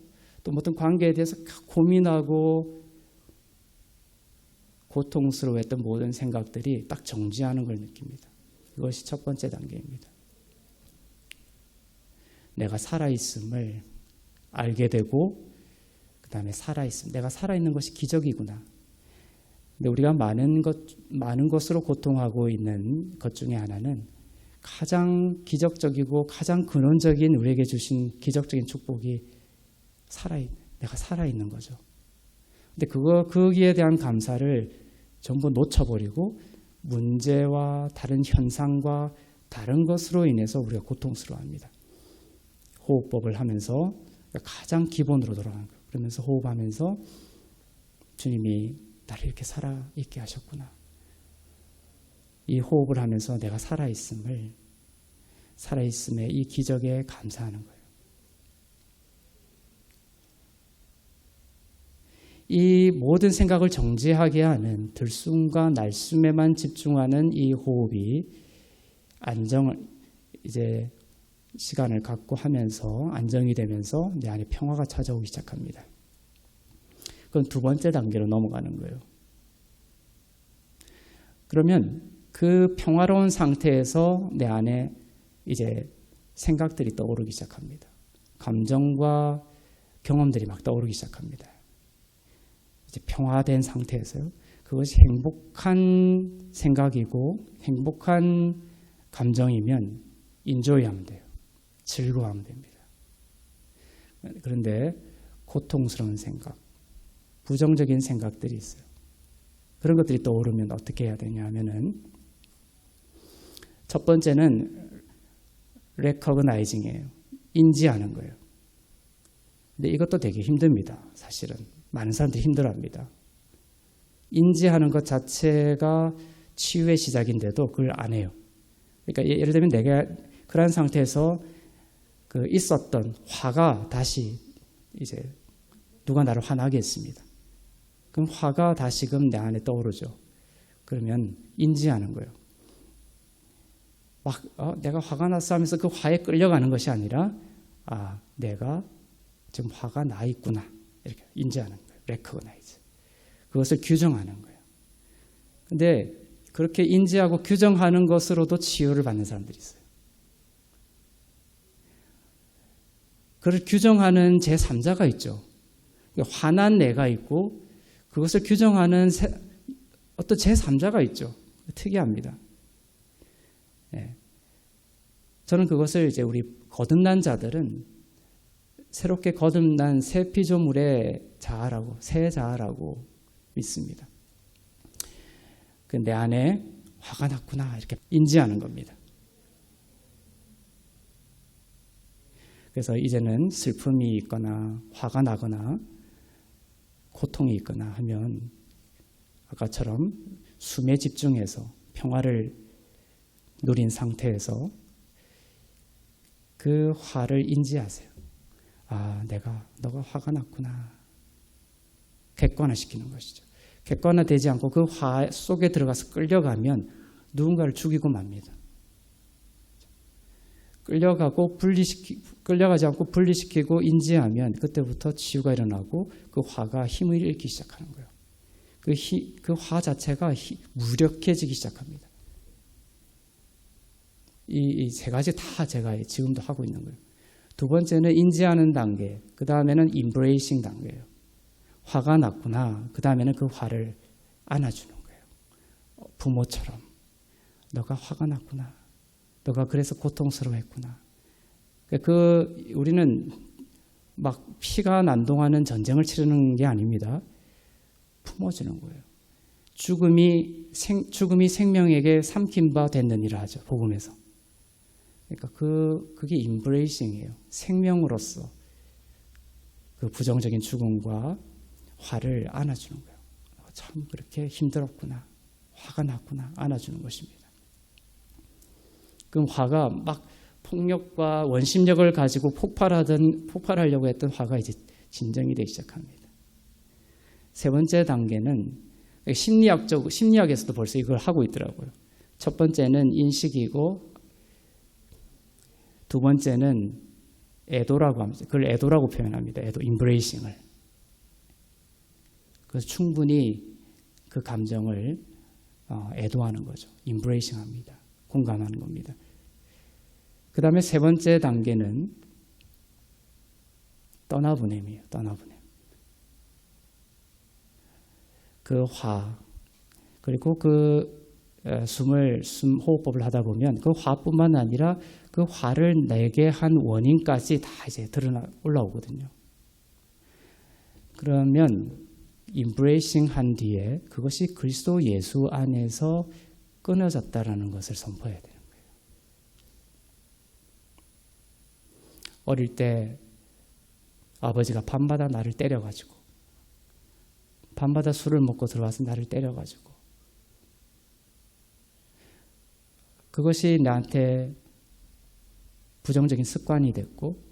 또 어떤 관계에 대해서 고민하고 고통스러워했던 모든 생각들이 딱 정지하는 걸 느낍니다. 이것이 첫 번째 단계입니다. 내가 살아있음을 알게 되고 그 다음에 살아있음, 내가 살아있는 것이 기적이구나. 근데 우리가 많은 것으로 고통하고 있는 것 중에 하나는 가장 기적적이고 가장 근원적인 우리에게 주신 기적적인 축복이 내가 살아있는 거죠. 근데 거기에 대한 감사를 전부 놓쳐버리고 문제와 다른 현상과 다른 것으로 인해서 우리가 고통스러워합니다. 호흡법을 하면서 가장 기본으로 돌아가는 거예요. 그러면서 호흡하면서 주님이 나를 이렇게 살아있게 하셨구나. 이 호흡을 하면서 내가 살아있음의 이 기적에 감사하는 거예요. 이 모든 생각을 정지하게 하는 들숨과 날숨에만 집중하는 이 호흡이 이제 시간을 갖고 하면서 안정이 되면서 내 안에 평화가 찾아오기 시작합니다. 그건 두 번째 단계로 넘어가는 거예요. 그러면 그 평화로운 상태에서 내 안에 이제 생각들이 떠오르기 시작합니다. 감정과 경험들이 막 떠오르기 시작합니다. 이제 평화된 상태에서요. 그것이 행복한 생각이고 행복한 감정이면 인조이하면 돼요. 즐거워하면 됩니다. 그런데 고통스러운 생각, 부정적인 생각들이 있어요. 그런 것들이 떠오르면 어떻게 해야 되냐 하면은 첫 번째는 recognizing이에요. 인지하는 거예요. 근데 이것도 되게 힘듭니다. 사실은 많은 사람들이 힘들어합니다. 인지하는 것 자체가 치유의 시작인데도 그걸 안 해요. 그러니까 예를 들면 내가 그런 상태에서 그 있었던 화가 다시 이제 누가 나를 화나게 했습니다. 그럼 화가 다시금 내 안에 떠오르죠. 그러면 인지하는 거예요. 막 내가 화가 났어 하면서 그 화에 끌려가는 것이 아니라 내가 지금 화가 나 있구나. 이렇게 인지하는 거예요. recognize. 그것을 규정하는 거예요. 근데 그렇게 인지하고 규정하는 것으로도 치유를 받는 사람들이 있어요. 그걸 규정하는 제3자가 있죠. 화난 내가 있고 그것을 규정하는 어떤 제3자가 있죠. 특이합니다. 네. 저는 그것을 이제 우리 거듭난 자들은 새롭게 거듭난 새 피조물의 자아라고, 새 자아라고 믿습니다. 내 안에 화가 났구나 이렇게 인지하는 겁니다. 그래서 이제는 슬픔이 있거나 화가 나거나 고통이 있거나 하면 아까처럼 숨에 집중해서 평화를 누린 상태에서 그 화를 인지하세요. 아, 너가 화가 났구나. 객관화시키는 것이죠. 객관화되지 않고 그 화 속에 들어가서 끌려가면 누군가를 죽이고 맙니다. 끌려가지 않고 분리시키고 인지하면 그때부터 치유가 일어나고 그 화가 힘을 잃기 시작하는 거예요. 그 화 자체가 무력해지기 시작합니다. 이 세 가지 다 제가 지금도 하고 있는 거예요. 두 번째는 인지하는 단계, 그 다음에는 embracing 단계예요. 화가 났구나. 그 다음에는 그 화를 안아주는 거예요. 부모처럼. 너가 화가 났구나. 너가 그래서 고통스러워했구나. 우리는 막 피가 난동하는 전쟁을 치르는 게 아닙니다. 품어주는 거예요. 죽음이 생명에게 삼킨 바 됐느니라 하죠. 복음에서. 그러니까 그게 embracing이에요. 생명으로서 그 부정적인 죽음과 화를 안아주는 거예요. 참 그렇게 힘들었구나. 화가 났구나. 안아주는 것입니다. 그럼 화가 막 폭력과 원심력을 가지고 폭발하려고 했던 화가 이제 진정이 되기 시작합니다. 세 번째 단계는 심리학에서도 벌써 이걸 하고 있더라고요. 첫 번째는 인식이고 두 번째는 애도라고 합니다. 그걸 애도라고 표현합니다. 애도, embracing을. 그래서 충분히 그 감정을 애도하는 거죠. embracing 합니다. 공감하는 겁니다. 그 다음에 세 번째 단계는 떠나보냄이에요. 떠나보냄. 그 화, 그리고 호흡법을 하다 보면 그 화뿐만 아니라 그 화를 내게 한 원인까지 다 이제 올라오거든요. 그러면 embracing 한 뒤에 그것이 그리스도 예수 안에서 끊어졌다라는 것을 선포해야 되는 거예요. 어릴 때 아버지가 밤마다 나를 때려가지고 밤마다 술을 먹고 들어와서 나를 때려가지고 그것이 나한테 부정적인 습관이 됐고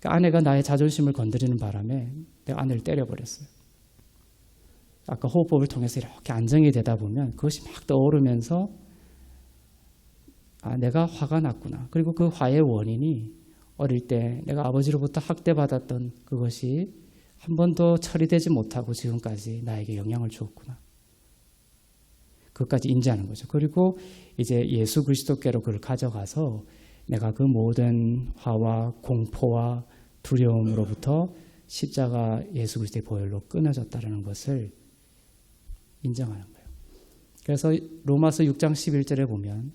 아내가 나의 자존심을 건드리는 바람에 내가 아내를 때려버렸어요. 아까 호흡법을 통해서 이렇게 안정이 되다 보면 그것이 막 떠오르면서 내가 화가 났구나. 그리고 그 화의 원인이 어릴 때 내가 아버지로부터 학대받았던 그것이 한 번도 처리되지 못하고 지금까지 나에게 영향을 주었구나. 그것까지 인지하는 거죠. 그리고 이제 예수 그리스도께로 그걸 가져가서 내가 그 모든 화와 공포와 두려움으로부터 십자가 예수 그리스도의 보혈로 끊어졌다는 것을 인정하는 거예요. 그래서 로마서 6장 11절에 보면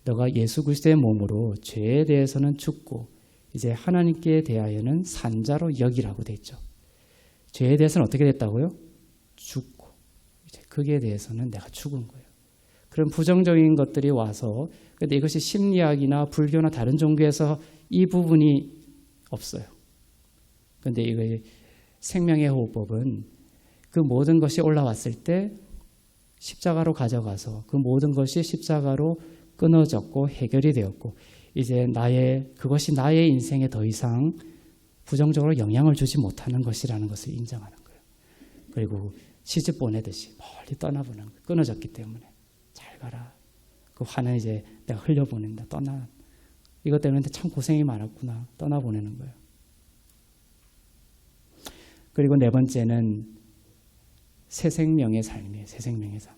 너가 예수 그리스도의 몸으로 죄에 대해서는 죽고 이제 하나님께 대하여는 산자로 여기라고 돼 있죠. 죄에 대해서는 어떻게 됐다고요? 죽고 이제 거기에 대해서는 내가 죽은 거예요. 그런 부정적인 것들이 와서 근데 이것이 심리학이나 불교나 다른 종교에서 이 부분이 없어요. 근데 이거 생명의 호흡법은 그 모든 것이 올라왔을 때 십자가로 가져가서 그 모든 것이 십자가로 끊어졌고 해결이 되었고 이제 그것이 나의 인생에 더 이상 부정적으로 영향을 주지 못하는 것이라는 것을 인정하는 거예요. 그리고 시집 보내듯이 멀리 떠나보는 거예요. 끊어졌기 때문에 잘 가라. 그 화는 이제 내가 흘려보낸다. 이것 때문에 참 고생이 많았구나. 떠나보내는 거예요. 그리고 네 번째는 새 생명의 삶이에요. 새 생명의 삶.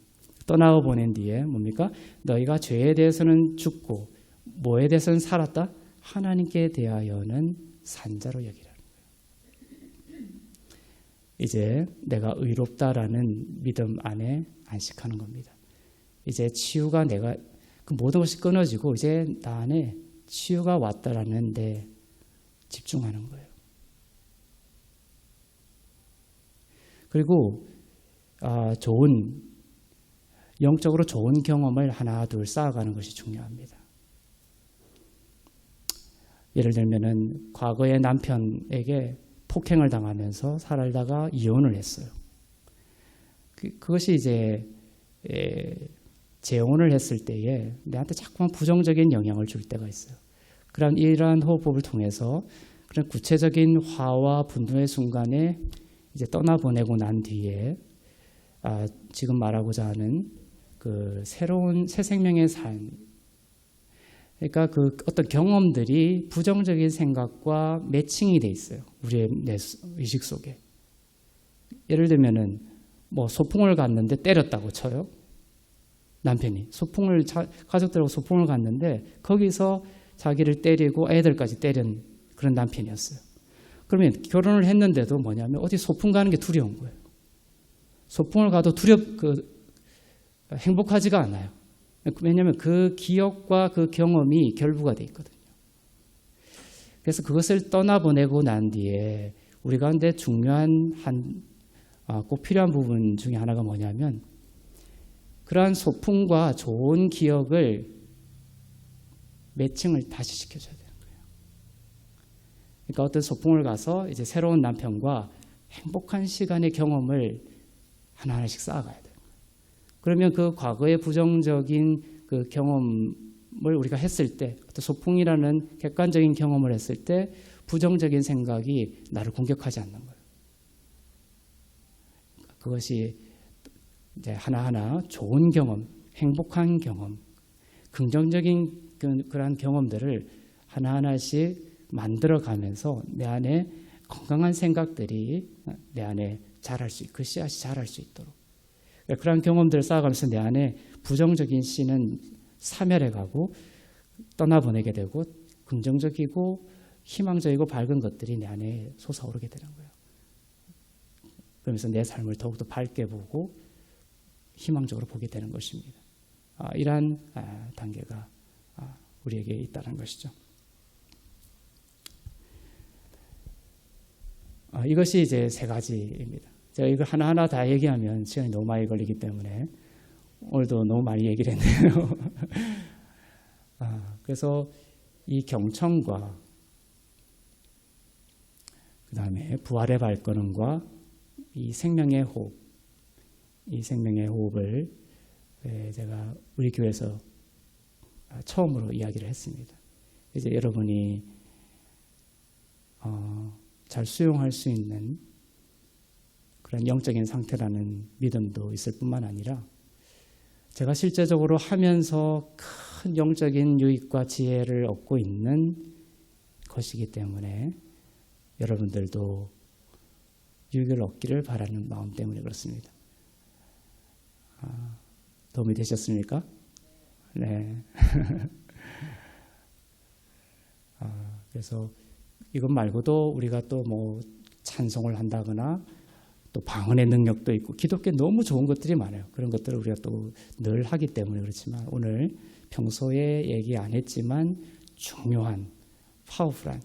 떠나고 보낸 뒤에 뭡니까? 너희가 죄에 대해서는 죽고 뭐에 대해서는 살았다? 하나님께 대하여는 산자로 여기라는 거예요. 이제 내가 의롭다라는 믿음 안에 안식하는 겁니다. 이제 치유가 내가 그 모든 것이 끊어지고 이제 나 안에 치유가 왔다라는 데 집중하는 거예요. 그리고 영적으로 좋은 경험을 하나 둘 쌓아가는 것이 중요합니다. 예를 들면은 과거에 남편에게 폭행을 당하면서 살다가 이혼을 했어요. 그것이 이제 재혼을 했을 때에 내한테 자꾸만 부정적인 영향을 줄 때가 있어요. 그럼 이러한 호흡법을 통해서 그런 구체적인 화와 분노의 순간에 이제 떠나보내고 난 뒤에 지금 말하고자 하는 그 새로운 새 생명의 삶, 그러니까 그 어떤 경험들이 부정적인 생각과 매칭이 돼 있어요. 우리의 내 의식 속에. 예를 들면은 뭐 소풍을 갔는데 때렸다고 쳐요. 남편이 가족들하고 소풍을 갔는데 거기서 자기를 때리고 애들까지 때린 그런 남편이었어요. 그러면 결혼을 했는데도 뭐냐면 어디 소풍 가는 게 두려운 거예요. 소풍을 가도 행복하지가 않아요. 왜냐하면 그 기억과 그 경험이 결부가 돼 있거든요. 그래서 그것을 떠나보내고 난 뒤에 우리 가운데 중요한 꼭 필요한 부분 중에 하나가 뭐냐면 그러한 소풍과 좋은 기억을 매칭을 다시 시켜줘야 되는 거예요. 그러니까 어떤 소풍을 가서 이제 새로운 남편과 행복한 시간의 경험을 하나하나씩 쌓아가야 돼요. 그러면 그 과거의 부정적인 그 경험을 우리가 했을 때, 어떤 소풍이라는 객관적인 경험을 했을 때 부정적인 생각이 나를 공격하지 않는 거예요. 그것이 이제 하나하나 좋은 경험, 행복한 경험, 긍정적인 그러한 경험들을 하나하나씩 만들어가면서 내 안에 건강한 생각들이 내 안에 자랄 수 있고 그 씨앗이 자랄 수 있도록 그러한 경험들을 쌓아가면서 내 안에 부정적인 씨는 사멸해가고 떠나보내게 되고 긍정적이고 희망적이고 밝은 것들이 내 안에 솟아오르게 되는 거예요. 그러면서 내 삶을 더욱더 밝게 보고 희망적으로 보게 되는 것입니다. 이러한 단계가 우리에게 있다는 것이죠. 이것이 이제 세 가지입니다. 제가 이걸 하나하나 다 얘기하면 시간이 너무 많이 걸리기 때문에 오늘도 너무 많이 얘기를 했네요. 그래서 이 경청과 그 다음에 부활의 발걸음과 이 생명의 호흡, 이 생명의 호흡을 제가 우리 교회에서 처음으로 이야기를 했습니다. 이제 여러분이 잘 수용할 수 있는 그런 영적인 상태라는 믿음도 있을 뿐만 아니라 제가 실제적으로 하면서 큰 영적인 유익과 지혜를 얻고 있는 것이기 때문에 여러분들도 유익을 얻기를 바라는 마음 때문에 그렇습니다. 도움이 되셨습니까? 네. 그래서 이것 말고도 우리가 또 뭐 찬송을 한다거나 또 방언의 능력도 있고 기독교에 너무 좋은 것들이 많아요. 그런 것들을 우리가 또 늘 하기 때문에 그렇지만 오늘 평소에 얘기 안 했지만 중요한 파워풀한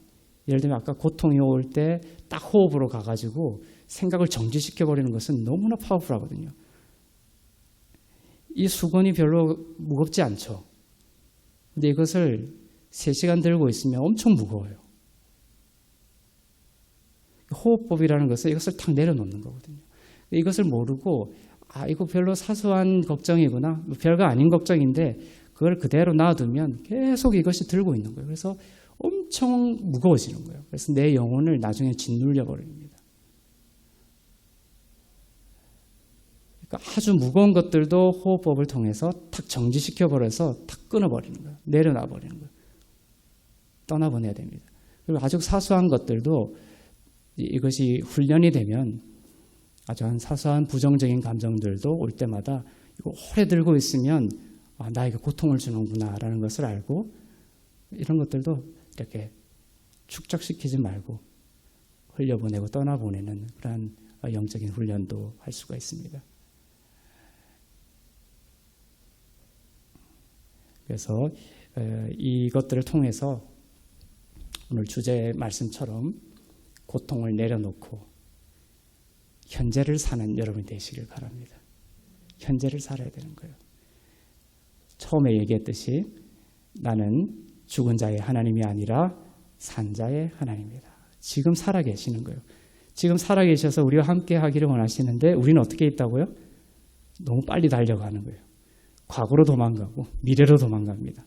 예를 들면 아까 고통이 올 때 딱 호흡으로 가가지고 생각을 정지시켜버리는 것은 너무나 파워풀하거든요. 이 수건이 별로 무겁지 않죠. 근데 이것을 3시간 들고 있으면 엄청 무거워요. 호흡법이라는 것은 이것을 탁 내려놓는 거거든요. 이것을 모르고 이거 별로 사소한 걱정이구나, 별거 아닌 걱정인데 그걸 그대로 놔두면 계속 이것이 들고 있는 거예요. 그래서 엄청 무거워지는 거예요. 그래서 내 영혼을 나중에 짓눌려 버립니다. 그러니까 아주 무거운 것들도 호흡법을 통해서 탁 정지시켜 버려서 탁 끊어버리는 거예요. 내려놔 버리는 거예요. 떠나보내야 됩니다. 그리고 아주 사소한 것들도 이것이 훈련이 되면 아주 한 사소한 부정적인 감정들도 올 때마다 이거 오래 들고 있으면 나에게 고통을 주는구나라는 것을 알고 이런 것들도 이렇게 축적시키지 말고 흘려보내고 떠나보내는 그런 영적인 훈련도 할 수가 있습니다. 그래서 이것들을 통해서 오늘 주제의 말씀처럼 고통을 내려놓고 현재를 사는 여러분이 되시길 바랍니다. 현재를 살아야 되는 거예요. 처음에 얘기했듯이 나는 죽은 자의 하나님이 아니라 산 자의 하나님이다. 지금 살아계시는 거예요. 지금 살아계셔서 우리와 함께 하기를 원하시는데 우리는 어떻게 있다고요? 너무 빨리 달려가는 거예요. 과거로 도망가고 미래로 도망갑니다.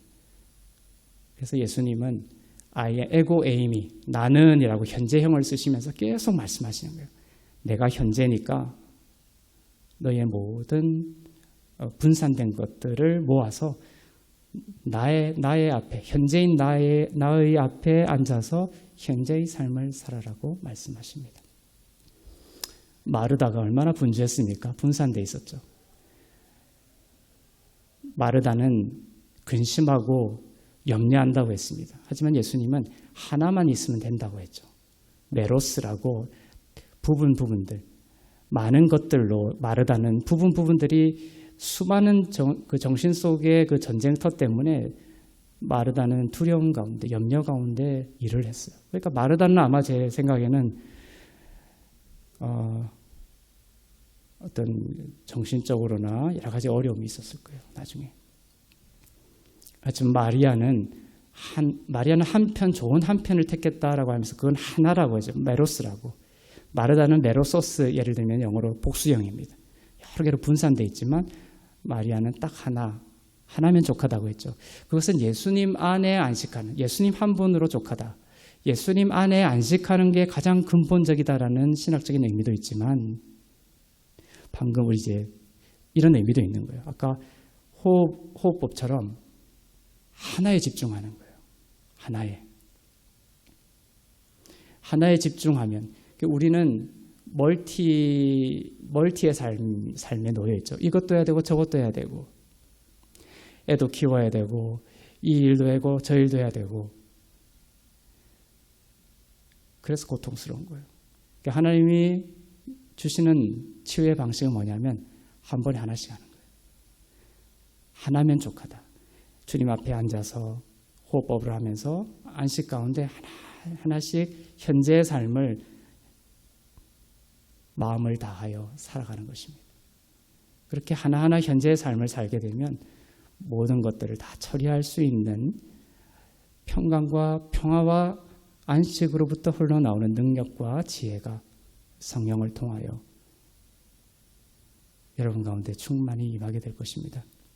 그래서 예수님은 아예 에고 에이미, 나는이라고 현재형을 쓰시면서 계속 말씀하시는 거예요. 내가 현재니까 너의 모든 분산된 것들을 모아서 나의 앞에, 현재인 나의 앞에 앉아서 현재의 삶을 살아라고 말씀하십니다. 마르다가 얼마나 분주했습니까? 분산돼 있었죠. 마르다는 근심하고 염려한다고 했습니다. 하지만 예수님은 하나만 있으면 된다고 했죠. 메로스라고 부분들, 많은 것들로 마르다는 부분들이 수많은 그 정신 속의 그 전쟁터 때문에 마르다는 두려움 가운데, 염려 가운데 일을 했어요. 그러니까 마르다는 아마 제 생각에는 어떤 정신적으로나 여러 가지 어려움이 있었을 거예요. 나중에. 하지만 마리아는 한편 좋은 한편을 택했다라고 하면서 그건 하나라고 하죠. 메로스라고. 마르다는 메로소스, 예를 들면 영어로 복수형입니다. 여러 개로 분산되어 있지만 마리아는 딱 하나면 족하다고 했죠. 그것은 예수님 안에 안식하는, 예수님 한 분으로 족하다. 예수님 안에 안식하는 게 가장 근본적이다라는 신학적인 의미도 있지만 방금 우리 이제 이런 의미도 있는 거예요. 아까 호흡법처럼 하나에 집중하는 거예요. 하나에 집중하면 우리는 멀티의 삶에 놓여 있죠. 이것도 해야 되고 저것도 해야 되고 애도 키워야 되고 이 일도 하고 저 일도 해야 되고 그래서 고통스러운 거예요. 그러니까 하나님이 주시는 치유의 방식은 뭐냐면 한 번에 하나씩 하는 거예요. 하나면 족하다. 주님 앞에 앉아서 호흡법을 하면서 안식 가운데 하나씩 현재의 삶을 마음을 다하여 살아가는 것입니다. 그렇게 하나하나 현재의 삶을 살게 되면 모든 것들을 다 처리할 수 있는 평강과 평화와 안식으로부터 흘러나오는 능력과 지혜가 성령을 통하여 여러분 가운데 충만히 임하게 될 것입니다.